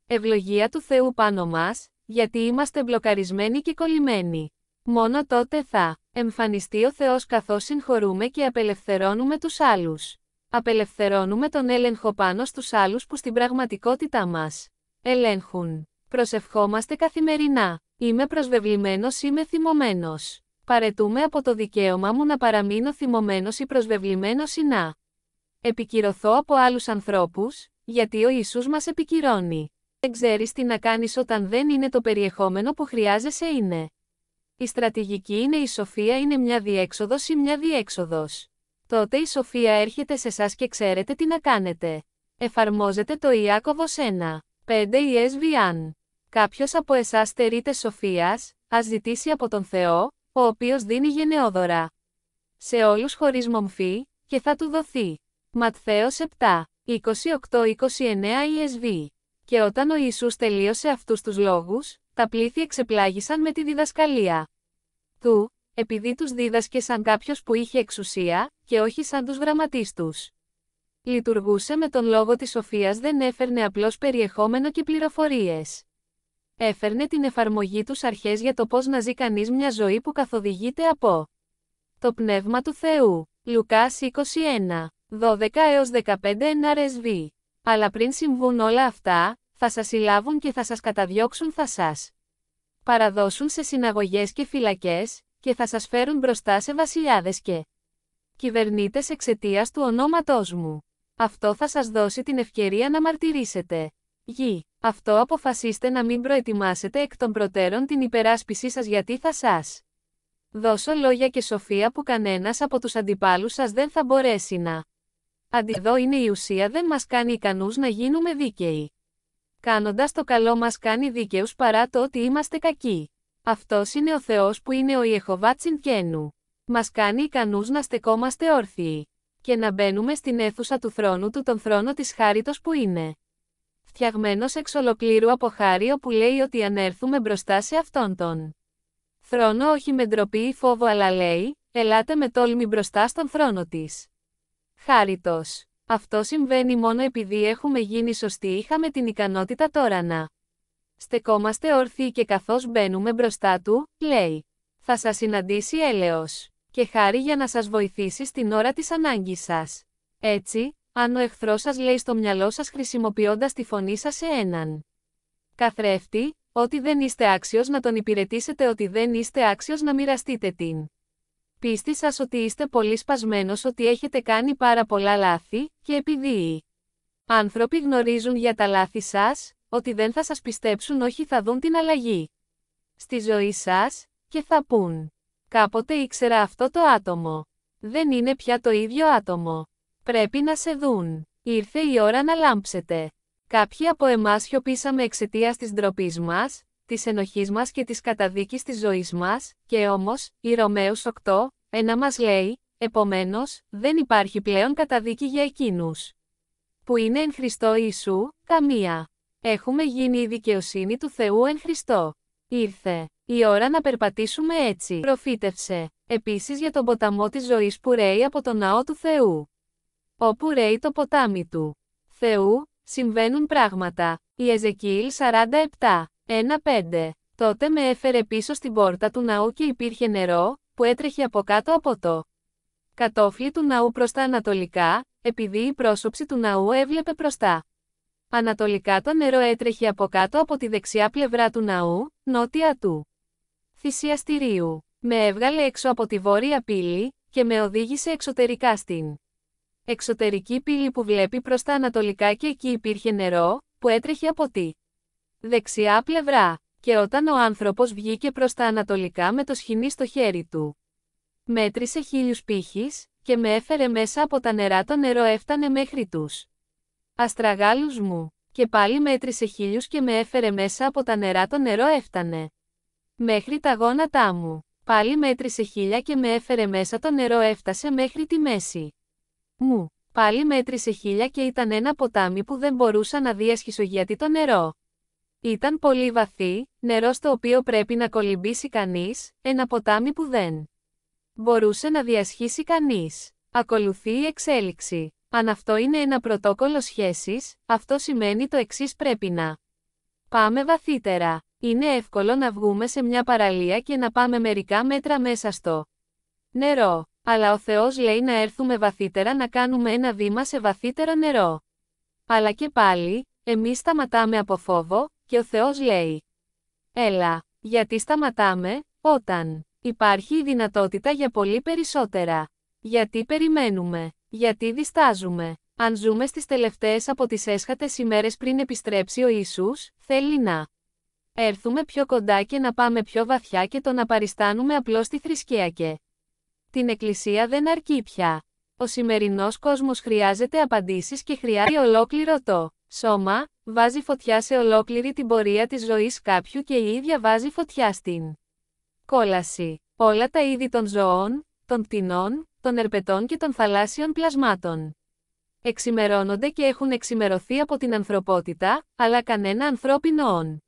ευλογία του Θεού πάνω μας, γιατί είμαστε μπλοκαρισμένοι και κολλημένοι. Μόνο τότε θα εμφανιστεί ο Θεός καθώς συγχωρούμε και απελευθερώνουμε τους άλλους. Απελευθερώνουμε τον έλεγχο πάνω στους άλλους που στην πραγματικότητα μας ελέγχουν. Προσευχόμαστε καθημερινά. Είμαι προσβεβλημένος, είμαι θυμωμένος. Παρετούμε από το δικαίωμα μου να παραμείνω θυμωμένος ή προσβεβλημένος ή να επικυρωθώ από άλλους ανθρώπους, γιατί ο Ιησούς μας επικυρώνει. Δεν ξέρεις τι να κάνεις όταν δεν είναι το περιεχόμενο που χρειάζεσαι είναι. Η στρατηγική είναι η σοφία είναι μια διέξοδος ή μια διέξοδος. Τότε η σοφία έρχεται σε εσάς και ξέρετε τι να κάνετε. Εφαρμόζετε το Ιάκωβος 1:5 ESV. Αν κάποιος από εσάς στερείται σοφίας, ας ζητήσει από τον Θεό, ο οποίος δίνει γενναιόδωρα σε όλους χωρίς μομφή, και θα του δοθεί. Ματθαίος 7:28-29 ESV. Και όταν ο Ιησούς τελείωσε αυτούς τους λόγους, τα πλήθη εξεπλάγησαν με τη διδασκαλία του, επειδή τους δίδασκε σαν κάποιος που είχε εξουσία, και όχι σαν τους γραμματείς τους. Λειτουργούσε με τον λόγο της σοφίας, δεν έφερνε απλώς περιεχόμενο και πληροφορίες. Έφερνε την εφαρμογή τους αρχές για το πώς να ζει κανείς μια ζωή που καθοδηγείται από το Πνεύμα του Θεού. Λουκάς 21:12-15 NRSV. Αλλά πριν συμβούν όλα αυτά, θα σας συλλάβουν και θα σας καταδιώξουν, θα σας παραδώσουν σε συναγωγές και φυλακές, και θα σας φέρουν μπροστά σε βασιλιάδες και κυβερνήτες εξαιτίας του ονόματός μου. Αυτό θα σας δώσει την ευκαιρία να μαρτυρήσετε. Αυτό αποφασίστε να μην προετοιμάσετε εκ των προτέρων την υπεράσπισή σας, γιατί θα σας δώσω λόγια και σοφία που κανένας από τους αντιπάλους σας δεν θα μπορέσει να αντιδώ. Είναι η ουσία, δεν μας κάνει ικανούς να γίνουμε δίκαιοι. Κάνοντας το καλό μας κάνει δίκαιους παρά το ότι είμαστε κακοί. Αυτός είναι ο Θεός που είναι ο Ιεχωβά Τσιντκένου. Μας κάνει ικανούς να στεκόμαστε όρθιοι και να μπαίνουμε στην αίθουσα του θρόνου του, τον θρόνο της χάριτος που είναι φτιαγμένος εξ ολοκλήρου από χάρη, όπου λέει ότι αν έρθουμε μπροστά σε αυτόν τον θρόνο όχι με ντροπή ή φόβο, αλλά λέει, ελάτε με τόλμη μπροστά στον θρόνο της χάριτος. Αυτό συμβαίνει μόνο επειδή έχουμε γίνει σωστοί. Είχαμε την ικανότητα τώρα να στεκόμαστε όρθιοι, και καθώς μπαίνουμε μπροστά του, λέει, θα σας συναντήσει έλεος και χάρη για να σας βοηθήσει στην ώρα της ανάγκης σας. Έτσι, αν ο εχθρός σας λέει στο μυαλό σας χρησιμοποιώντας τη φωνή σας σε έναν καθρέφτη, ότι δεν είστε άξιος να τον υπηρετήσετε, ότι δεν είστε άξιος να μοιραστείτε την πίστη σας, ότι είστε πολύ σπασμένος, ότι έχετε κάνει πάρα πολλά λάθη, και επειδή οι άνθρωποι γνωρίζουν για τα λάθη σας, ότι δεν θα σας πιστέψουν, όχι θα δουν την αλλαγή στη ζωή σας, και θα πούν, κάποτε ήξερα αυτό το άτομο. Δεν είναι πια το ίδιο άτομο. Πρέπει να σε δουν. Ήρθε η ώρα να λάμψετε. Κάποιοι από εμάς σιωπήσαμε εξαιτίας της ντροπής μας, της ενοχής μας και της καταδίκης της ζωής μας, και όμως, η Ρωμαίους 8:1 μας λέει, επομένως, δεν υπάρχει πλέον καταδίκη για εκείνους που είναι εν Χριστώ Ιησού, καμία. Έχουμε γίνει η δικαιοσύνη του Θεού εν Χριστώ. Ήρθε η ώρα να περπατήσουμε έτσι. Προφήτευσε επίσης για τον ποταμό της ζωής που ρέει από τον ναό του Θεού. Όπου ρέει το ποτάμι του Θεού, συμβαίνουν πράγματα. Η Εζεκιήλ 47:1-5. Τότε με έφερε πίσω στην πόρτα του ναού και υπήρχε νερό, που έτρεχε από κάτω από το κατόφλι του ναού προς τα ανατολικά, επειδή η πρόσωψη του ναού έβλεπε προς τα ανατολικά. Το νερό έτρεχε από κάτω από τη δεξιά πλευρά του ναού, νότια του θυσιαστηρίου. Με έβγαλε έξω από τη βόρεια πύλη, και με οδήγησε εξωτερικά στην εξωτερική πύλη που βλέπει προς τα ανατολικά, και εκεί υπήρχε νερό, που έτρεχε από τη δεξιά πλευρά. Και όταν ο άνθρωπος βγήκε προς τα ανατολικά με το σχοινί στο χέρι του, μέτρησε 1000 πήχες, και με έφερε μέσα από τα νερά. Το νερό έφτανε μέχρι τους αστραγάλους μου. Και πάλι μέτρησε 1000 και με έφερε μέσα από τα νερά. Το νερό έφτανε μέχρι τα γόνατά μου. Πάλι μέτρησε 1000 και με έφερε μέσα. Το νερό έφτασε μέχρι τη μέση μου. Πάλι μέτρησε 1000 και ήταν ένα ποτάμι που δεν μπορούσα να διασχίσω, γιατί το νερό ήταν πολύ βαθύ, νερό στο οποίο πρέπει να κολυμπήσει κανείς, ένα ποτάμι που δεν μπορούσε να διασχίσει κανείς. Ακολουθεί η εξέλιξη. Αν αυτό είναι ένα πρωτόκολλο σχέσης, αυτό σημαίνει το εξής: πρέπει να πάμε βαθύτερα. Είναι εύκολο να βγούμε σε μια παραλία και να πάμε μερικά μέτρα μέσα στο νερό. Αλλά ο Θεός λέει να έρθουμε βαθύτερα, να κάνουμε ένα βήμα σε βαθύτερο νερό. Αλλά και πάλι, εμείς σταματάμε από φόβο, και ο Θεός λέει: έλα. Γιατί σταματάμε, όταν υπάρχει η δυνατότητα για πολύ περισσότερα? Γιατί περιμένουμε? Γιατί διστάζουμε? Αν ζούμε στις τελευταίες από τις έσχατες ημέρες πριν επιστρέψει ο Ιησούς, θέλει να έρθουμε πιο κοντά και να πάμε πιο βαθιά και το να παριστάνουμε απλώς τη θρησκεία και την Εκκλησία δεν αρκεί πια. Ο σημερινός κόσμος χρειάζεται απαντήσεις και χρειάζεται ολόκληρο το σώμα, βάζει φωτιά σε ολόκληρη την πορεία της ζωής κάποιου και η ίδια βάζει φωτιά στην κόλαση. Όλα τα είδη των ζώων, των πτηνών, των ερπετών και των θαλάσσιων πλασμάτων εξημερώνονται και έχουν εξημερωθεί από την ανθρωπότητα, αλλά κανένα ανθρώπινο όν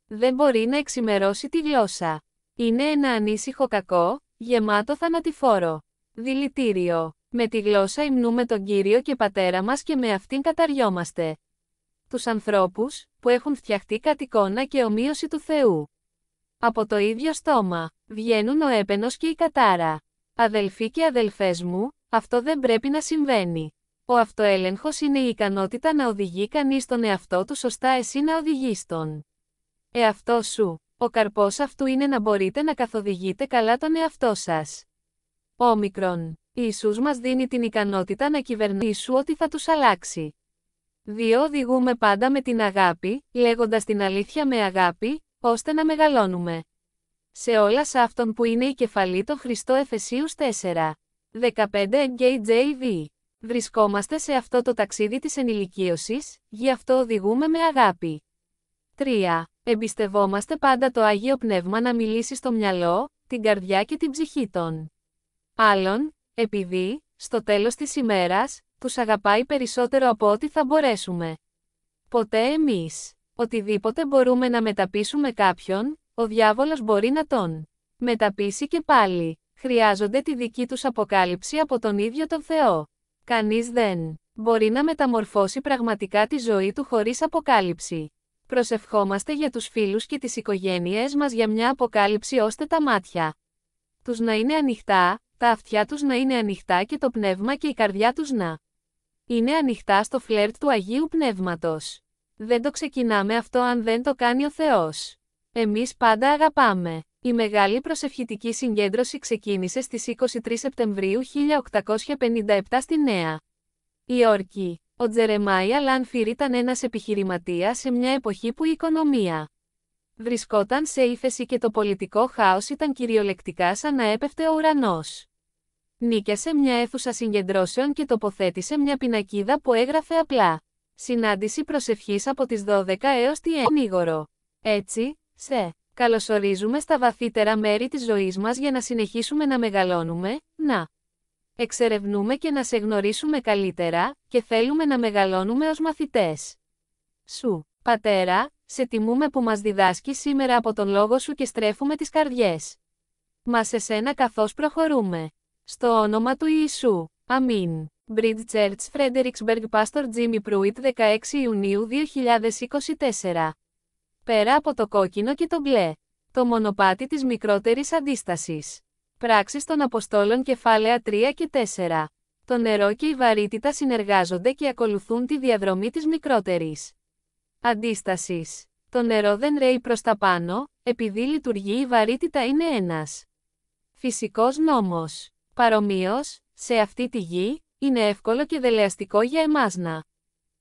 δεν μπορεί να εξημερώσει τη γλώσσα. Είναι ένα ανήσυχο κακό, γεμάτο θανατηφόρο δηλητήριο. Με τη γλώσσα υμνούμε τον Κύριο και Πατέρα μας και με αυτήν καταριόμαστε τους ανθρώπους, που έχουν φτιαχτεί κατ' εικόνα και ομοίωση του Θεού. Από το ίδιο στόμα βγαίνουν ο έπαινος και η κατάρα. Αδελφοί και αδελφές μου, αυτό δεν πρέπει να συμβαίνει. Ο αυτοέλεγχος είναι η ικανότητα να οδηγεί κανείς τον εαυτό του σωστά, εσύ να οδηγείς τον εαυτό σου. Ο καρπός αυτού είναι να μπορείτε να καθοδηγείτε καλά τον εαυτό σας. Όμικρον. Ιησούς μας δίνει την ικανότητα να κυβερνήσουν ό,τι θα τους αλλάξει. 2. Οδηγούμε πάντα με την αγάπη, λέγοντας την αλήθεια με αγάπη, ώστε να μεγαλώνουμε σε όλα σε αυτόν που είναι η κεφαλή των Χριστό. Εφεσίους 4. 15 NKJV. Βρισκόμαστε σε αυτό το ταξίδι της ενηλικίωσης, γι' αυτό οδηγούμε με αγάπη. 3. Εμπιστευόμαστε πάντα το Άγιο Πνεύμα να μιλήσει στο μυαλό, την καρδιά και την ψυχή των άλλων, επειδή, στο τέλος της ημέρας, τους αγαπάει περισσότερο από ό,τι θα μπορέσουμε ποτέ εμείς. Οτιδήποτε μπορούμε να μεταπίσουμε κάποιον, ο διάβολος μπορεί να τον μεταπίσει και πάλι. Χρειάζονται τη δική τους αποκάλυψη από τον ίδιο τον Θεό. Κανείς δεν μπορεί να μεταμορφώσει πραγματικά τη ζωή του χωρίς αποκάλυψη. Προσευχόμαστε για τους φίλους και τις οικογένειές μας για μια αποκάλυψη, ώστε τα μάτια τους να είναι ανοιχτά, τα αυτιά τους να είναι ανοιχτά και το πνεύμα και η καρδιά τους να είναι ανοιχτά στο φλερτ του Αγίου Πνεύματος. Δεν το ξεκινάμε αυτό αν δεν το κάνει ο Θεός. Εμείς πάντα αγαπάμε. Η μεγάλη προσευχητική συγκέντρωση ξεκίνησε στις 23 Σεπτεμβρίου 1857 στη Νέα Υόρκη. Ο Τζερεμάια Λάνφιρ ήταν ένας επιχειρηματίας σε μια εποχή που η οικονομία βρισκόταν σε ύφεση και το πολιτικό χάος ήταν κυριολεκτικά σαν να έπεφτε ο ουρανός. Νίκιασε μια αίθουσα συγκεντρώσεων και τοποθέτησε μια πινακίδα που έγραφε απλά «Συνάντηση προσευχής από τις 12 έως τη 9. Έτσι, καλωσορίζουμε στα βαθύτερα μέρη της ζωής μας για να συνεχίσουμε να μεγαλώνουμε, να εξερευνούμε και να σε γνωρίσουμε καλύτερα, και θέλουμε να μεγαλώνουμε ως μαθητές σου. Πατέρα, σε τιμούμε που μας διδάσκεις σήμερα από τον λόγο σου και στρέφουμε τις καρδιές μας σε σένα καθώς προχωρούμε. Στο όνομα του Ιησού. Αμήν. Bridge Church Fredericksburg Pastor Jimmy Pruitt 16 Ιουνίου 2024. Πέρα από το κόκκινο και το μπλε. Το μονοπάτι της μικρότερης αντίστασης. Πράξεις των Αποστόλων κεφάλαια 3 και 4. Το νερό και η βαρύτητα συνεργάζονται και ακολουθούν τη διαδρομή της μικρότερης αντίστασης. Το νερό δεν ρέει προς τα πάνω, επειδή λειτουργεί η βαρύτητα είναι ένας φυσικός νόμος. Παρομοίως, σε αυτή τη γη, είναι εύκολο και δελεαστικό για εμάς να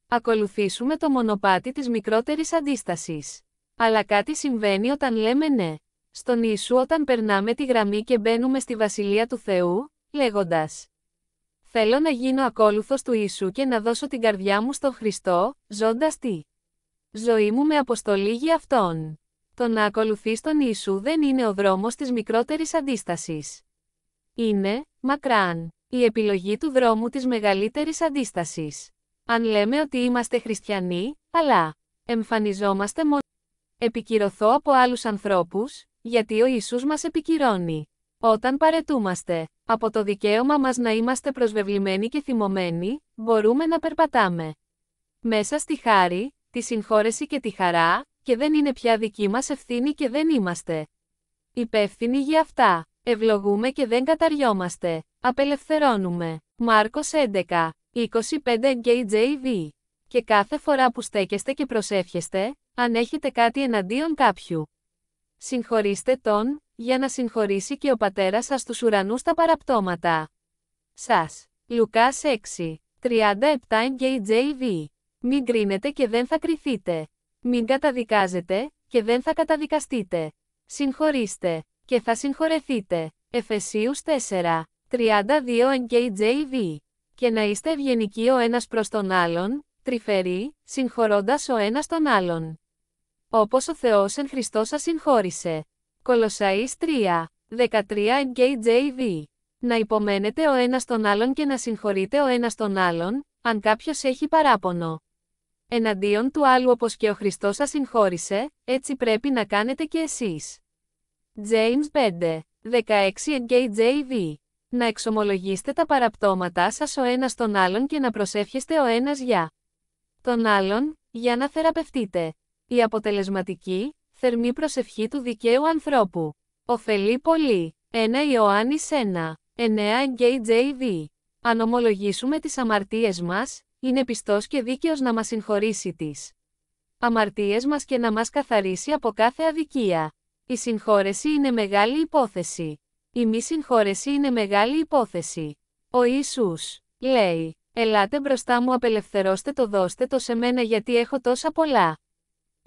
ακολουθήσουμε το μονοπάτι της μικρότερης αντίστασης. Αλλά κάτι συμβαίνει όταν λέμε ναι στον Ιησού, όταν περνάμε τη γραμμή και μπαίνουμε στη Βασιλεία του Θεού, λέγοντας «Θέλω να γίνω ακόλουθος του Ιησού και να δώσω την καρδιά μου στον Χριστό, ζώντας τη ζωή μου με αποστολή για Αυτόν». Το να ακολουθείς τον Ιησού δεν είναι ο δρόμος της μικρότερης αντίστασης. Είναι, μακράν, η επιλογή του δρόμου της μεγαλύτερης αντίστασης. Αν λέμε ότι είμαστε χριστιανοί, αλλά εμφανιζόμαστε μόνο επικυρωθώ από άλλους ανθρώπους, γιατί ο Ιησούς μας επικυρώνει. Όταν παρετούμαστε Από το δικαίωμα μας να είμαστε προσβεβλημένοι και θυμωμένοι, μπορούμε να περπατάμε μέσα στη χάρη, τη συγχώρεση και τη χαρά, και δεν είναι πια δική μας ευθύνη και δεν είμαστε υπεύθυνοι για αυτά. Ευλογούμε και δεν καταριόμαστε. Απελευθερώνουμε. Μάρκος 11, 25 KJV. Και κάθε φορά που στέκεστε και προσεύχεστε, αν έχετε κάτι εναντίον κάποιου, συγχωρήστε τον, για να συγχωρήσει και ο Πατέρας σας στους ουρανούς τα παραπτώματα σας. Λουκάς 6, 37 KJV. Μην κρίνετε και δεν θα κριθείτε. Μην καταδικάζετε, και δεν θα καταδικαστείτε. Συγχωρήστε, και θα συγχωρεθείτε. Εφεσίους 4, 32 KJV. Και να είστε ευγενικοί ο ένας προς τον άλλον, τρυφεροί, συγχωρώντας ο ένας τον άλλον, όπως ο Θεός εν Χριστώ σας συγχώρησε. Κολοσσαείς 3, 13 KJV. Να υπομένετε ο ένας τον άλλον και να συγχωρείτε ο ένας τον άλλον, αν κάποιος έχει παράπονο εναντίον του άλλου όπως και ο Χριστός σας συγχώρησε, έτσι πρέπει να κάνετε και εσείς. James 5, 16 KJV. Να εξομολογήσετε τα παραπτώματά σας ο ένας τον άλλον και να προσεύχεστε ο ένας για τον άλλον, για να θεραπευτείτε. Η αποτελεσματική, θερμή προσευχή του δικαίου ανθρώπου ωφελεί πολύ. 1 Ιωάννης 1, 9 KJV. Αν ομολογήσουμε τις αμαρτίες μας, είναι πιστός και δίκαιος να μας συγχωρήσει τις αμαρτίες μας και να μας καθαρίσει από κάθε αδικία. Η συγχώρεση είναι μεγάλη υπόθεση. Η μη συγχώρεση είναι μεγάλη υπόθεση. Ο Ιησούς λέει: «Ελάτε μπροστά μου, απελευθερώστε το, δώστε το σε μένα γιατί έχω τόσα πολλά».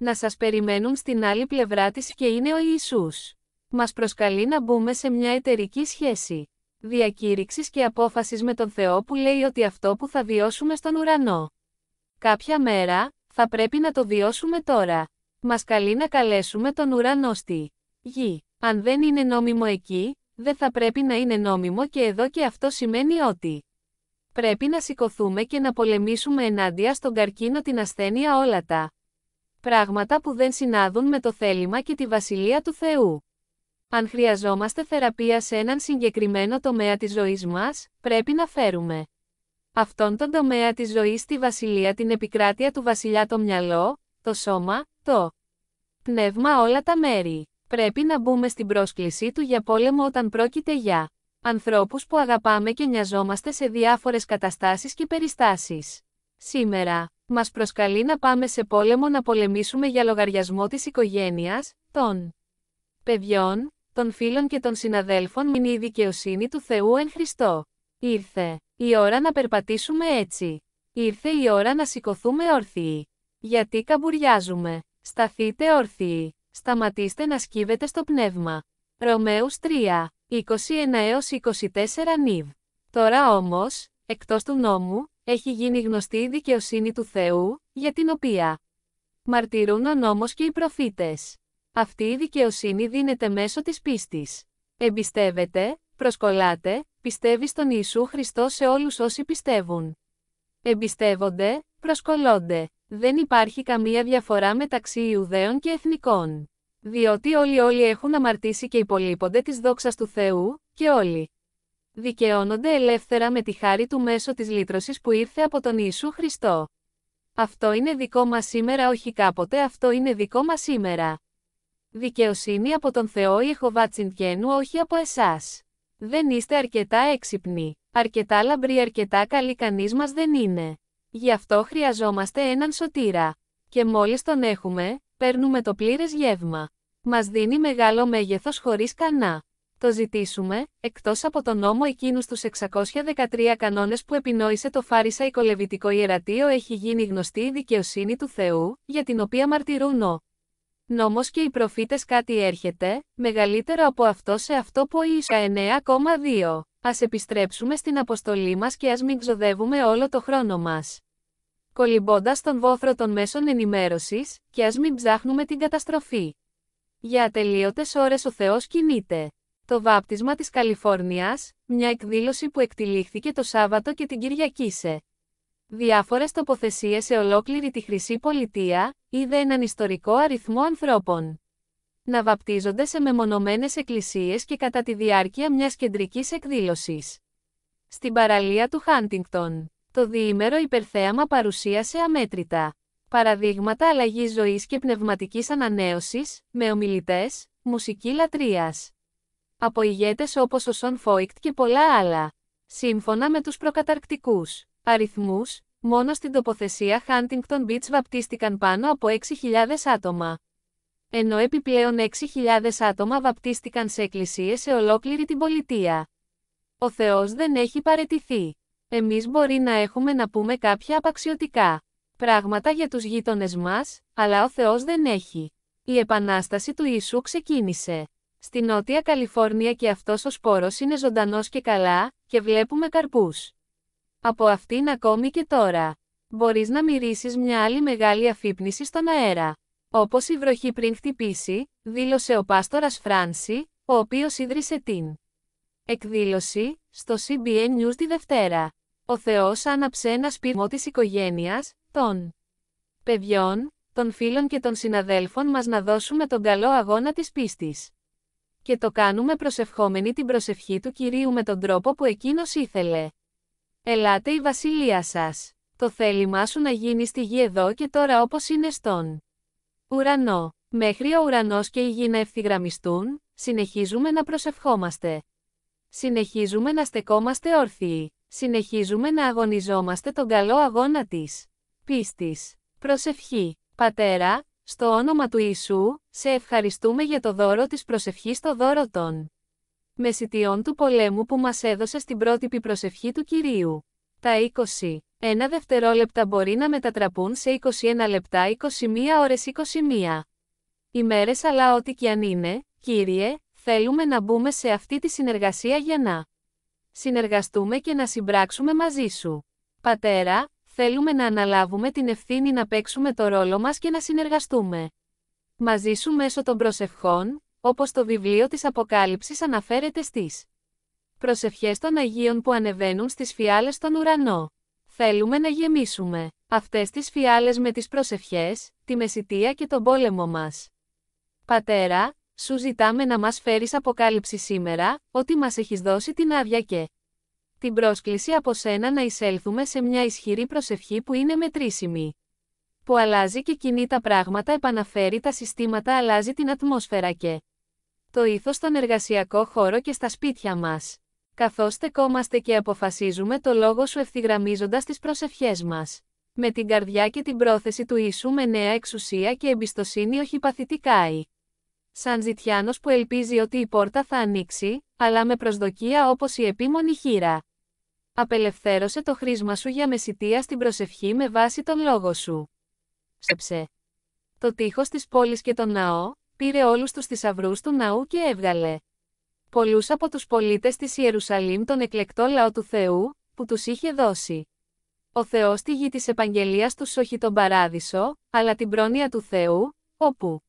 Να σας περιμένουν στην άλλη πλευρά της και είναι ο Ιησούς. Μας προσκαλεί να μπούμε σε μια εταιρική σχέση διακήρυξης και απόφασης με τον Θεό που λέει ότι αυτό που θα βιώσουμε στον ουρανό κάποια μέρα, θα πρέπει να το βιώσουμε τώρα. Μας καλεί να καλέσουμε τον ουρανό στη γη. Αν δεν είναι νόμιμο εκεί, δεν θα πρέπει να είναι νόμιμο και εδώ, και αυτό σημαίνει ότι πρέπει να σηκωθούμε και να πολεμήσουμε ενάντια στον καρκίνο, την ασθένεια, όλα τα πράγματα που δεν συνάδουν με το θέλημα και τη Βασιλεία του Θεού. Αν χρειαζόμαστε θεραπεία σε έναν συγκεκριμένο τομέα της ζωής μας, πρέπει να φέρουμε αυτόν τον τομέα της ζωής στη Βασιλεία, την επικράτεια του Βασιλιά, το μυαλό, το σώμα, το πνεύμα, όλα τα μέρη. Πρέπει να μπούμε στην πρόσκλησή του για πόλεμο όταν πρόκειται για ανθρώπους που αγαπάμε και νοιαζόμαστε σε διάφορες καταστάσεις και περιστάσεις. Σήμερα, μας προσκαλεί να πάμε σε πόλεμο, να πολεμήσουμε για λογαριασμό της οικογένειας, των παιδιών, των φίλων και των συναδέλφων. Είναι η δικαιοσύνη του Θεού εν Χριστώ. Ήρθε η ώρα να περπατήσουμε έτσι. Ήρθε η ώρα να σηκωθούμε όρθιοι. Γιατί καμπουριάζουμε? Σταθείτε όρθιοι. Σταματήστε να σκύβετε στο πνεύμα. Ρωμαίους 3, 21-24 νιβ. Τώρα όμως, εκτός του νόμου, έχει γίνει γνωστή η δικαιοσύνη του Θεού, για την οποία μαρτυρούν ο νόμος και οι προφήτες. Αυτή η δικαιοσύνη δίνεται μέσω της πίστης. Εμπιστεύεται, προσκολάται, πιστεύει στον Ιησού Χριστό σε όλους όσοι πιστεύουν. Εμπιστεύονται, προσκολώνται. Δεν υπάρχει καμία διαφορά μεταξύ Ιουδαίων και εθνικών. Διότι όλοι έχουν αμαρτήσει και υπολείπονται της δόξας του Θεού, και όλοι δικαιώνονται ελεύθερα με τη χάρη του μέσω της λύτρωσης που ήρθε από τον Ιησού Χριστό. Αυτό είναι δικό μας σήμερα, όχι κάποτε, αυτό είναι δικό μας σήμερα. Δικαιοσύνη από τον Θεό Ιεχωβά Τσιντκένου, όχι από εσάς. Δεν είστε αρκετά έξυπνοι, αρκετά λαμπροί, αρκετά καλοί, κανείς μας δεν είναι. Γι' αυτό χρειαζόμαστε έναν σωτήρα. Και μόλις τον έχουμε, παίρνουμε το πλήρες γεύμα. Μας δίνει μεγάλο μέγεθος χωρίς κανά το ζητήσουμε, εκτός από τον νόμο εκείνους τους 613 κανόνες που επινόησε το Φάρισαϊκο Λεβιτικό Ιερατείο, έχει γίνει γνωστή η δικαιοσύνη του Θεού, για την οποία μαρτυρούν ο νόμος και οι προφήτες. Κάτι έρχεται, μεγαλύτερο από αυτό σε αυτό που ίσα 9,2. Ας επιστρέψουμε στην αποστολή μας και ας μην ξοδεύουμε όλο το χρόνο μας κολυμπώντας τον βόθρο των μέσων ενημέρωσης, και ας μην ψάχνουμε την καταστροφή. Για ατελείωτες ώρες ο Θεός κινείται. Το βάπτισμα της Καλιφόρνιας, μια εκδήλωση που εκτυλίχθηκε το Σάββατο και την Κυριακή σε διάφορες τοποθεσίες σε ολόκληρη τη Χρυσή Πολιτεία, είδε έναν ιστορικό αριθμό ανθρώπων. Να βαπτίζονται σε μεμονωμένες εκκλησίες και κατά τη διάρκεια μιας κεντρικής εκδήλωσης. Στην παραλία του Χάντιγκτον, το διήμερο υπερθέαμα παρουσίασε αμέτρητα παραδείγματα αλλαγής ζωής και πνευματικής ανανέωσης, με ομιλητές, μουσική λατρείας από ηγέτες όπως ο Σον Φόικτ και πολλά άλλα. Σύμφωνα με τους προκαταρκτικούς αριθμούς, μόνο στην τοποθεσία Huntington Beach βαπτίστηκαν πάνω από 6.000 άτομα. Ενώ επιπλέον 6.000 άτομα βαπτίστηκαν σε εκκλησίες σε ολόκληρη την πολιτεία. Ο Θεός δεν έχει παραιτηθεί. Εμείς μπορεί να έχουμε να πούμε κάποια απαξιωτικά πράγματα για τους γείτονες μας, αλλά ο Θεός δεν έχει. Η Επανάσταση του Ιησού ξεκίνησε στη Νότια Καλιφόρνια και αυτός ο σπόρος είναι ζωντανός και καλά, και βλέπουμε καρπούς από αυτήν ακόμη και τώρα. Μπορείς να μυρίσεις μια άλλη μεγάλη αφύπνιση στον αέρα. Όπως η βροχή πριν χτυπήσει, δήλωσε ο πάστορας Φράνσι, ο οποίος ίδρυσε την εκδήλωση στο CBN News τη Δευτέρα. Ο Θεός άναψε ένα σπίρμο της οικογένειας, των παιδιών, των φίλων και των συναδέλφων μας να δώσουμε τον καλό αγώνα της πίστης. Και το κάνουμε προσευχόμενοι την προσευχή του Κυρίου με τον τρόπο που εκείνος ήθελε. Ελάτε η βασιλεία σας. Το θέλημά σου να γίνει στη γη εδώ και τώρα όπως είναι στον ουρανό. Μέχρι ο ουρανός και η γη να ευθυγραμμιστούν, συνεχίζουμε να προσευχόμαστε. Συνεχίζουμε να στεκόμαστε όρθιοι. Συνεχίζουμε να αγωνιζόμαστε τον καλό αγώνα της πίστης. Προσευχή. Πατέρα, στο όνομα του Ιησού, σε ευχαριστούμε για το δώρο της προσευχής, το δώρο των μεσιτιών του πολέμου που μας έδωσε στην πρότυπη προσευχή του Κυρίου. Τα 21 δευτερόλεπτα μπορεί να μετατραπούν σε 21 λεπτά, 21 ώρες, 21 ημέρες, αλλά ό,τι και αν είναι, Κύριε, θέλουμε να μπούμε σε αυτή τη συνεργασία για να συνεργαστούμε και να συμπράξουμε μαζί Σου. Πατέρα, θέλουμε να αναλάβουμε την ευθύνη να παίξουμε το ρόλο μας και να συνεργαστούμε μαζί Σου μέσω των προσευχών, όπως το βιβλίο της Αποκάλυψης αναφέρεται στις προσευχές των Αγίων που ανεβαίνουν στις φιάλες στον ουρανό. Θέλουμε να γεμίσουμε αυτές τις φιάλες με τις προσευχές, τη μεσιτεία και τον πόλεμο μας. Πατέρα, Σου ζητάμε να μας φέρεις αποκάλυψη σήμερα, ότι μας έχεις δώσει την άδεια και την πρόσκληση από Σένα να εισέλθουμε σε μια ισχυρή προσευχή που είναι μετρήσιμη. Που αλλάζει και κινεί τα πράγματα, επαναφέρει τα συστήματα, αλλάζει την ατμόσφαιρα και το ήθος στον εργασιακό χώρο και στα σπίτια μας. Καθώς στεκόμαστε και αποφασίζουμε το Λόγο Σου ευθυγραμμίζοντας τις προσευχές μας με την καρδιά και την πρόθεση του Ιησού, με νέα εξουσία και εμπιστοσύνη, όχι παθητικάη. Σαν ζητιάνος που ελπίζει ότι η πόρτα θα ανοίξει, αλλά με προσδοκία όπως η επίμονη χήρα. Απελευθέρωσε το χρήσμα Σου για μεσιτεία στην προσευχή με βάση τον Λόγο Σου. Ψέψε το τείχος της πόλης και τον ναό, πήρε όλους τους θησαυρούς του ναού και έβγαλε πολλούς από τους πολίτες της Ιερουσαλήμ, τον εκλεκτό λαό του Θεού, που τους είχε δώσει ο Θεός τη γη της επαγγελίας τους, όχι τον παράδεισο, αλλά την πρόνοια του Θεού, όπου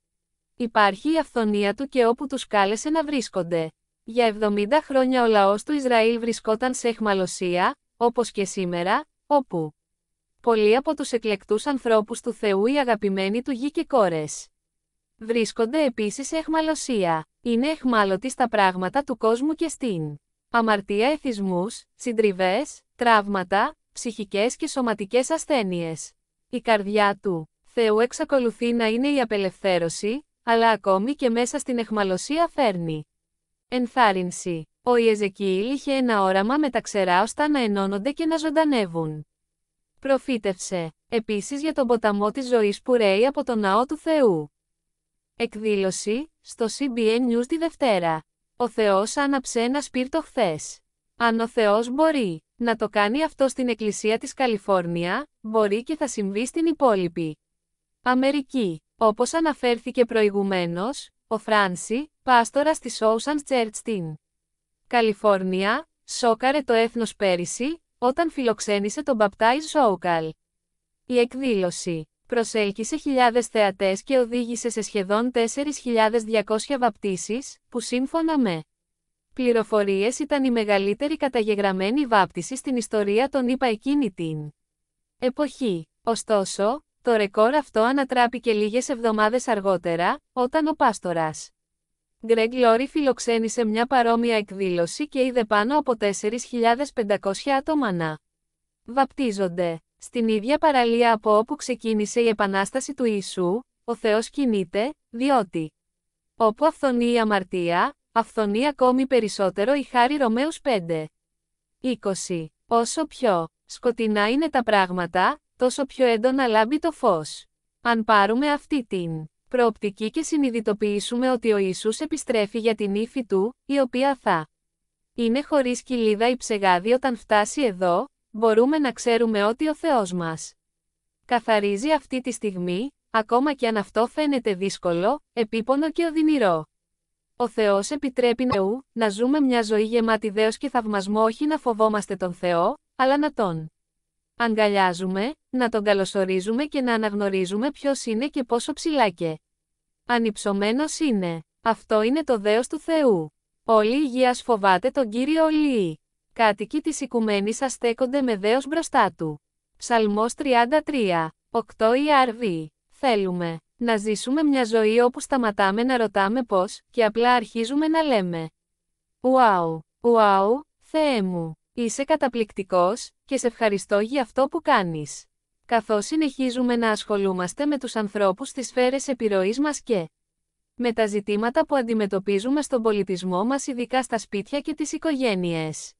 υπάρχει η αυθονία Του και όπου τους κάλεσε να βρίσκονται. Για 70 χρόνια ο λαός του Ισραήλ βρισκόταν σε αιχμαλωσία, όπως και σήμερα, όπου πολλοί από τους εκλεκτούς ανθρώπους του Θεού, οι αγαπημένοι Του γη και κόρες, βρίσκονται επίσης σε αιχμαλωσία. Είναι αιχμάλωτοι στα πράγματα του κόσμου και στην αμαρτία, εθισμούς, συντριβές, τραύματα, ψυχικές και σωματικές ασθένειες. Η καρδιά του Θεού εξακολουθεί να είναι η απελευθέρωση, αλλά ακόμη και μέσα στην αιχμαλωσία φέρνει ενθάρρυνση. Ο Ιεζεκιήλ είχε ένα όραμα με τα ξερά ώστα να ενώνονται και να ζωντανεύουν. Προφήτευσε επίσης για τον ποταμό της ζωής που ρέει από τον ναό του Θεού. Εκδήλωση στο CBN News τη Δευτέρα. Ο Θεός άναψε ένα σπίρτο χθες. Αν ο Θεός μπορεί να το κάνει αυτό στην Εκκλησία της Καλιφόρνια, μπορεί και θα συμβεί στην υπόλοιπη Αμερική. Όπως αναφέρθηκε προηγουμένως, ο Φράνσι, πάστορας της Ocean Church στην Καλιφόρνια, σόκαρε το έθνος πέρυσι, όταν φιλοξένησε τον Baptized Soul. Η εκδήλωση προσέλκυσε χιλιάδες θεατές και οδήγησε σε σχεδόν 4.200 βαπτίσεις, που σύμφωνα με πληροφορίες ήταν η μεγαλύτερη καταγεγραμμένη βάπτιση στην ιστορία των ΗΠΑ εκείνη την εποχή. Ωστόσο, Το ρεκόρ αυτό ανατράπηκε λίγες εβδομάδες αργότερα, όταν ο πάστορας Γκρέγκ Λόρι φιλοξένησε μια παρόμοια εκδήλωση και είδε πάνω από 4.500 άτομα να βαπτίζονται. Στην ίδια παραλία από όπου ξεκίνησε η Επανάσταση του Ιησού, ο Θεός κινείται, διότι όπου αυθονεί η αμαρτία, αυθονεί ακόμη περισσότερο η χάρη. Ρωμαίους 5:20. Όσο πιο σκοτεινά είναι τα πράγματα, τόσο πιο έντονα λάμπει το φως. Αν πάρουμε αυτή την προοπτική και συνειδητοποιήσουμε ότι ο Ιησούς επιστρέφει για την ύφη του, η οποία θα είναι χωρίς κοιλίδα ή ψεγάδι όταν φτάσει εδώ, μπορούμε να ξέρουμε ότι ο Θεός μας καθαρίζει αυτή τη στιγμή, ακόμα και αν αυτό φαίνεται δύσκολο, επίπονο και οδυνηρό. Ο Θεός επιτρέπει να ζούμε μια ζωή γεμάτη δέος και θαυμασμό, όχι να φοβόμαστε τον Θεό, αλλά να τον αγκαλιάζουμε, να τον καλωσορίζουμε και να αναγνωρίζουμε ποιος είναι και πόσο ψηλά και ανυψωμένος είναι. Αυτό είναι το δέος του Θεού. Όλη η γη ας φοβάται τον Κύριο όλοι. Κάτοικοι της οικουμένης ας στέκονται με δέος μπροστά του. Ψαλμός 33. 8 ERV. Θέλουμε να ζήσουμε μια ζωή όπου σταματάμε να ρωτάμε πώς, και απλά αρχίζουμε να λέμε «Ουάου, ουάου, Θεέ μου, είσαι καταπληκτικός, και σε ευχαριστώ για αυτό που κάνεις». Καθώς συνεχίζουμε να ασχολούμαστε με τους ανθρώπους στις σφαίρες επιρροής μας και με τα ζητήματα που αντιμετωπίζουμε στον πολιτισμό μας, ειδικά στα σπίτια και τις οικογένειες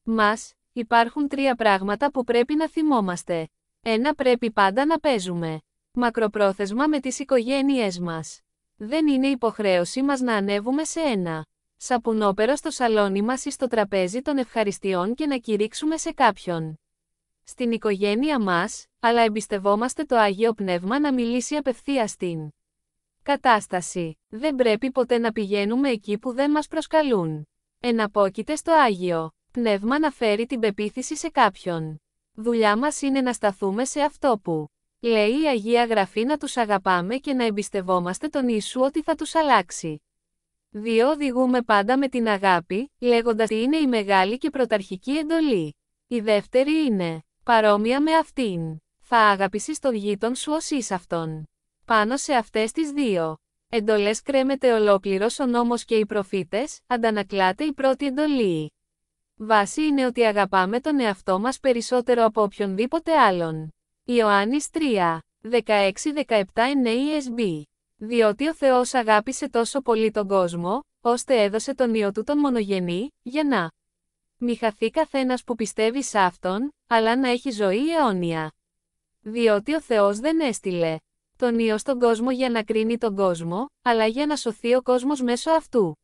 μας, υπάρχουν 3 πράγματα που πρέπει να θυμόμαστε. 1. Πρέπει πάντα να παίζουμε μακροπρόθεσμα με τις οικογένειές μας. Δεν είναι υποχρέωση μας να ανέβουμε σε ένα σαπουνόπερο στο σαλόνι μας ή στο τραπέζι των ευχαριστειών και να κηρύξουμε σε κάποιον στην οικογένεια μας, αλλά εμπιστευόμαστε το Άγιο Πνεύμα να μιλήσει απευθείας στην κατάσταση. Δεν πρέπει ποτέ να πηγαίνουμε εκεί που δεν μας προσκαλούν. Εναπόκειται στο Άγιο Πνεύμα να φέρει την πεποίθηση σε κάποιον. Δουλειά μας είναι να σταθούμε σε αυτό που λέει η Αγία Γραφή, να τους αγαπάμε και να εμπιστευόμαστε τον Ιησού ότι θα τους αλλάξει. 2. Οδηγούμε πάντα με την αγάπη, λέγοντας τι είναι η μεγάλη και πρωταρχική εντολή. Η δεύτερη είναι παρόμοια με αυτήν. Θα αγαπήσεις τον γείτον σου ως εις αυτόν. Πάνω σε αυτές τις 2 εντολές κρέμεται ολόκληρος ο νόμος και οι προφήτες, αντανακλάται η πρώτη εντολή. Βάση είναι ότι αγαπάμε τον εαυτό μας περισσότερο από οποιονδήποτε άλλον. Ιωάννης 3. 16-17 NASB. Διότι ο Θεός αγάπησε τόσο πολύ τον κόσμο, ώστε έδωσε τον Υιό του τον μονογενή, για να μη χαθεί καθένας που πιστεύει σε Αυτόν, αλλά να έχει ζωή αιώνια. Διότι ο Θεός δεν έστειλε τον Υιό στον κόσμο για να κρίνει τον κόσμο, αλλά για να σωθεί ο κόσμος μέσω αυτού.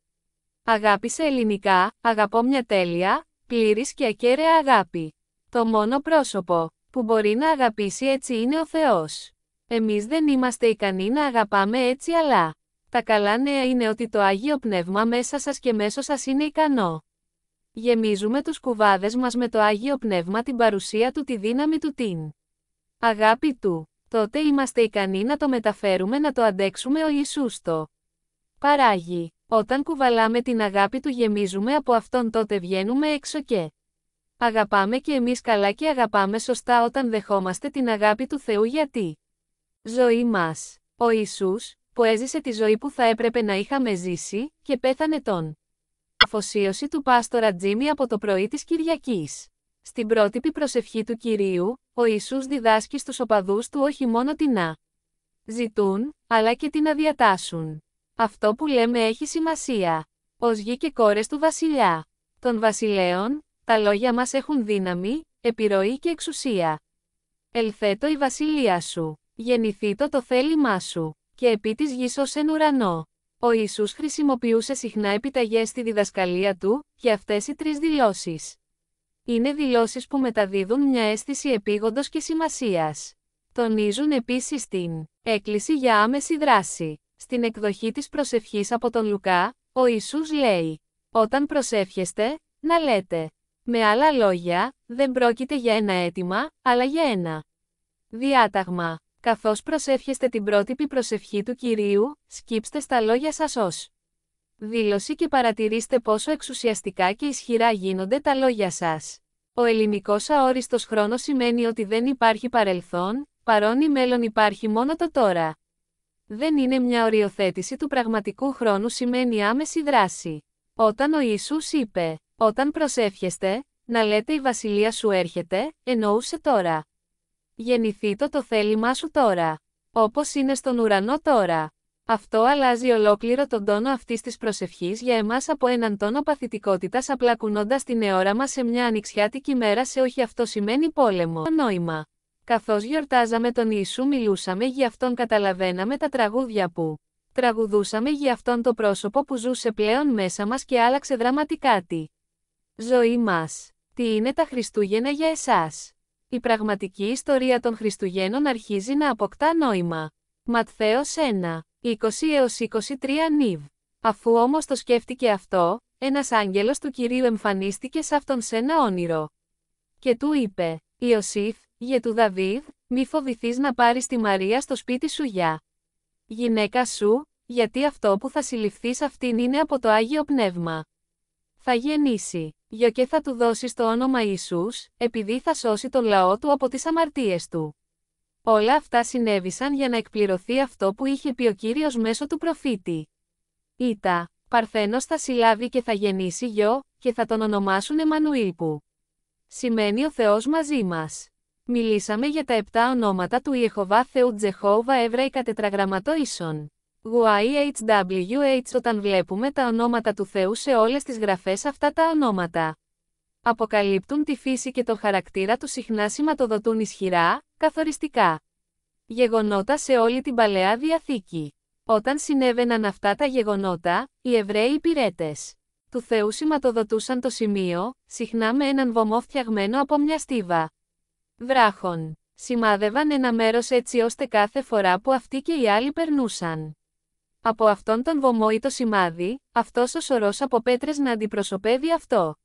Αγάπησε ελληνικά, αγαπώ μια τέλεια, πλήρης και ακέραια αγάπη. Το μόνο πρόσωπο που μπορεί να αγαπήσει έτσι είναι ο Θεός. Εμείς δεν είμαστε ικανοί να αγαπάμε έτσι, αλλά τα καλά νέα είναι ότι το Άγιο Πνεύμα μέσα σας και μέσω σας είναι ικανό. Γεμίζουμε τους κουβάδες μας με το Άγιο Πνεύμα, την παρουσία του, τη δύναμη του, την αγάπη του. Τότε είμαστε ικανοί να το μεταφέρουμε, να το αντέξουμε. Ο Ιησούς το παράγει. Όταν κουβαλάμε την αγάπη του, γεμίζουμε από Αυτόν, τότε βγαίνουμε έξω και αγαπάμε και εμείς καλά και αγαπάμε σωστά όταν δεχόμαστε την αγάπη του Θεού για τη ζωή μας. Ο Ιησούς, που έζησε τη ζωή που θα έπρεπε να είχαμε ζήσει, και πέθανε τον αφοσίωση του πάστορα Τζίμι από το πρωί της Κυριακής. Στην πρότυπη προσευχή του Κυρίου, ο Ιησούς διδάσκει στους οπαδούς του όχι μόνο τι να ζητούν, αλλά και τι να διατάσσουν. Αυτό που λέμε έχει σημασία. Ως γη και κόρες του βασιλιά των βασιλέων, τα λόγια μας έχουν δύναμη, επιρροή και εξουσία. Ελθέτω η βασιλεία σου, γεννηθήτω το θέλημά σου, και επί της γης ως εν ουρανό. Ο Ιησούς χρησιμοποιούσε συχνά επιταγές στη διδασκαλία του, και αυτές οι 3 δηλώσεις είναι δηλώσεις που μεταδίδουν μια αίσθηση επίγοντος και σημασίας. Τονίζουν επίσης την έκκληση για άμεση δράση. Στην εκδοχή της προσευχής από τον Λουκά, ο Ιησούς λέει «Όταν προσεύχεστε, να λέτε». Με άλλα λόγια, δεν πρόκειται για ένα αίτημα, αλλά για ένα διάταγμα. Καθώς προσεύχεστε την πρότυπη προσευχή του Κυρίου, σκύψτε στα λόγια σας ως δήλωση και παρατηρήστε πόσο εξουσιαστικά και ισχυρά γίνονται τα λόγια σας. Ο ελληνικός αόριστος χρόνος σημαίνει ότι δεν υπάρχει παρελθόν, παρόν ή μέλλον υπάρχει μόνο το τώρα. Δεν είναι μια οριοθέτηση του πραγματικού χρόνου, σημαίνει άμεση δράση. Όταν ο Ιησούς είπε, όταν προσεύχεστε, να λέτε η βασιλεία σου έρχεται, εννοούσε τώρα. Γεννηθήτω το θέλημά σου τώρα. Όπως είναι στον ουρανό τώρα. Αυτό αλλάζει ολόκληρο τον τόνο αυτής της προσευχής για εμάς από έναν τόνο παθητικότητας, απλά κουνώντας την αιώρα μας σε μια ανοιξιάτικη μέρα σε όχι αυτό σημαίνει πόλεμο. Νόημα. Καθώς γιορτάζαμε τον Ιησού, μιλούσαμε για αυτόν, καταλαβαίναμε τα τραγούδια που τραγουδούσαμε για αυτόν, το πρόσωπο που ζούσε πλέον μέσα μας και άλλαξε δραματικά τη ζωή μας. Τι είναι τα Χριστούγεννα για εσάς? Η πραγματική ιστορία των Χριστουγέννων αρχίζει να αποκτά νόημα. Ματθαίος 1, 20-23 νιβ. Αφού όμως το σκέφτηκε αυτό, ένας άγγελος του Κυρίου εμφανίστηκε σε αυτόν σε ένα όνειρο. Και του είπε, Ιωσήφ, γε του Δαβίδ, μη φοβηθείς να πάρεις τη Μαρία στο σπίτι σου για γυναίκα σου, γιατί αυτό που θα συλληφθείς αυτήν είναι από το Άγιο Πνεύμα. Θα γεννήσει γιο και θα του δώσεις το όνομα Ιησούς, επειδή θα σώσει τον λαό του από τις αμαρτίες του. Όλα αυτά συνέβησαν για να εκπληρωθεί αυτό που είχε πει ο Κύριος μέσω του προφήτη. Ήτα, Παρθένος θα συλλάβει και θα γεννήσει γιο, και θα τον ονομάσουν Εμμανουήλ, που σημαίνει ο Θεός μαζί μας. Μιλήσαμε για τα 7 ονόματα του Ιεχωβά Θεού Τζεχόβα Εβραϊκά τετραγραμματοίσων. YHWH. Όταν βλέπουμε τα ονόματα του Θεού σε όλες τις γραφές, αυτά τα ονόματα αποκαλύπτουν τη φύση και τον χαρακτήρα του, συχνά σηματοδοτούν ισχυρά, καθοριστικά γεγονότα σε όλη την Παλαιά Διαθήκη. Όταν συνέβαιναν αυτά τα γεγονότα, οι Εβραίοι υπηρέτες του Θεού σηματοδοτούσαν το σημείο, συχνά με έναν βωμό φτιαγμένο από μια στίβα βράχων. Σημάδευαν ένα μέρος έτσι ώστε κάθε φορά που αυτοί και οι άλλοι περνούσαν από αυτόν τον βωμό ή το σημάδι, αυτός ο σωρός από πέτρες να αντιπροσωπεύει αυτό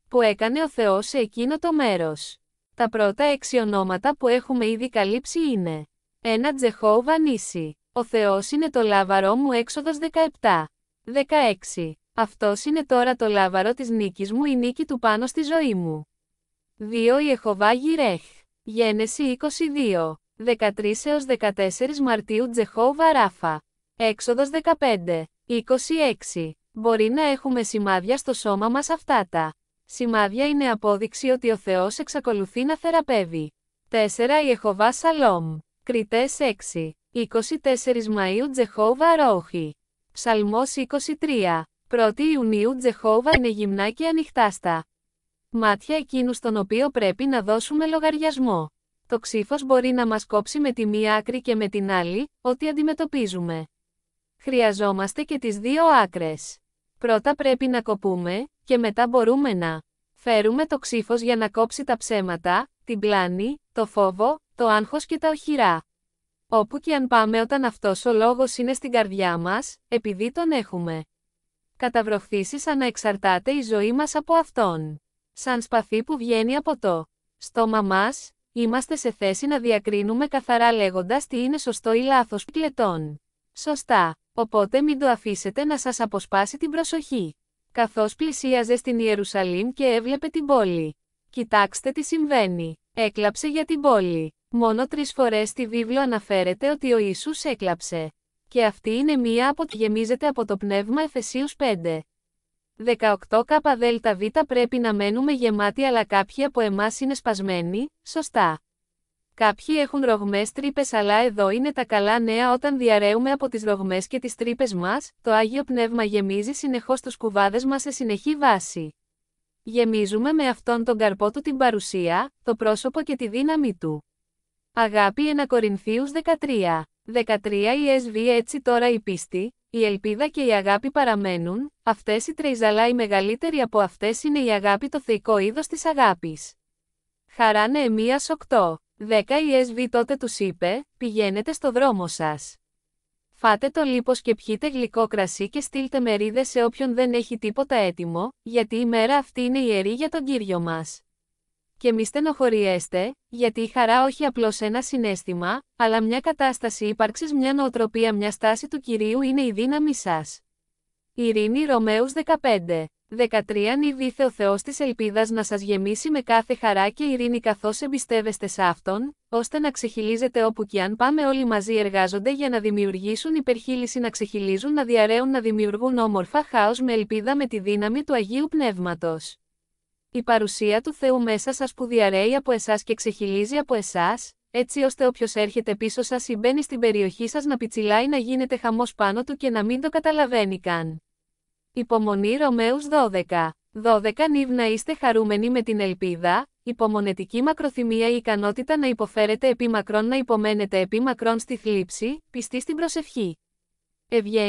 που έκανε ο Θεός σε εκείνο το μέρος. Τα πρώτα 6 ονόματα που έχουμε ήδη καλύψει είναι 1. Τζεχόβα Νίσι. Ο Θεός είναι το λάβαρό μου, Έξοδος 17. 16. Αυτός είναι τώρα το λάβαρο της νίκης μου, η νίκη του πάνω στη ζωή μου. 2. Ιεχωβά Γιρέχ. Γένεση 22. 13-14 Μαρτίου. Τζεχόβα Ράφα. Έξοδος 15. 26. Μπορεί να έχουμε σημάδια στο σώμα μας, αυτά τα σημάδια είναι απόδειξη ότι ο Θεός εξακολουθεί να θεραπεύει. 4. Ιεχωβά Σαλόμ. Κριτές 6. 24 Μαΐου. Τζεχόβα Ρόχι. Ψαλμός 23. 1η Ιουνίου. Τζεχόβα είναι γυμνά και ανοιχτά στα μάτια εκείνου στον οποίο πρέπει να δώσουμε λογαριασμό. Το ξύφος μπορεί να μας κόψει με τη μία άκρη και με την άλλη, ό,τι αντιμετωπίζουμε. Χρειαζόμαστε και τις δύο άκρες. Πρώτα πρέπει να κοπούμε, και μετά μπορούμε να φέρουμε το ξύφος για να κόψει τα ψέματα, την πλάνη, το φόβο, το άγχος και τα οχυρά. Όπου και αν πάμε, όταν αυτός ο λόγος είναι στην καρδιά μας, επειδή τον έχουμε καταβροχθήσει, σαν να εξαρτάται η ζωή μας από αυτόν. Σαν σπαθί που βγαίνει από το στόμα μας, είμαστε σε θέση να διακρίνουμε καθαρά λέγοντας τι είναι σωστό ή λάθος κλετών. Σωστά, οπότε μην το αφήσετε να σας αποσπάσει την προσοχή. Καθώς πλησίαζε στην Ιερουσαλήμ και έβλεπε την πόλη. Κοιτάξτε τι συμβαίνει. Έκλαψε για την πόλη. Μόνο 3 φορές στη βίβλο αναφέρεται ότι ο Ιησούς έκλαψε. Και αυτή είναι μία από τις γεμίζεται από το πνεύμα. Εφεσίους 5. 18 ΚΔΒ. Πρέπει να μένουμε γεμάτοι, αλλά κάποιοι από εμάς είναι σπασμένοι, σωστά. Κάποιοι έχουν ρογμές, τρύπες, αλλά εδώ είναι τα καλά νέα. Όταν διαρρέουμε από τις ρογμές και τις τρύπες μας, το Άγιο Πνεύμα γεμίζει συνεχώς τους κουβάδες μας σε συνεχή βάση. Γεμίζουμε με αυτόν τον καρπό του την παρουσία, το πρόσωπο και τη δύναμη του. Αγάπη 1 Κορινθίους 13. 13 ESV. Έτσι τώρα η πίστη, η ελπίδα και η αγάπη παραμένουν, αυτές οι τρεις, αλλά η μεγαλύτερη από αυτές είναι η αγάπη, το θεϊκό είδος της αγάπης. Χαρά Νεεμίας 8. 10 ESV. Τότε τους είπε, πηγαίνετε στο δρόμο σας. Φάτε το λίπος και πιείτε γλυκό κρασί και στείλτε μερίδες σε όποιον δεν έχει τίποτα έτοιμο, γιατί η μέρα αυτή είναι ιερή για τον Κύριο μας. Και μη στενοχωριέστε, γιατί η χαρά όχι απλώς ένα συναίσθημα, αλλά μια κατάσταση ύπαρξης, μια νοοτροπία, μια στάση του Κυρίου είναι η δύναμη σας. Ειρήνη Ρωμαίους 15. 13 Νιβήθε ο Θεός της ελπίδας να σας γεμίσει με κάθε χαρά και ειρήνη καθώς εμπιστεύεστε σε Αυτόν, ώστε να ξεχυλίζετε όπου κι αν πάμε. Όλοι μαζί εργάζονται για να δημιουργήσουν υπερχείληση, να ξεχυλίζουν, να διαρρέουν, να δημιουργούν όμορφα χάος με ελπίδα με τη δύναμη του Αγίου Πνεύματος. Η παρουσία του Θεού μέσα σας που διαρρέει από εσάς και ξεχυλίζει από εσάς, έτσι ώστε όποιος έρχεται πίσω σας ή μπαίνει στην περιοχή σας να πιτσιλάει, να γίνεται χαμός πάνω του και να μην το καταλαβαίνει καν. Υπομονή. Ρωμαίους 12. 12 νυν να είστε χαρούμενοι με την ελπίδα, υπομονετική μακροθυμία, η ικανότητα να υποφέρετε επί μακρόν, να υπομένετε επί μακρόν στη θλίψη, πιστή στην προσευχή. Ευγένεια.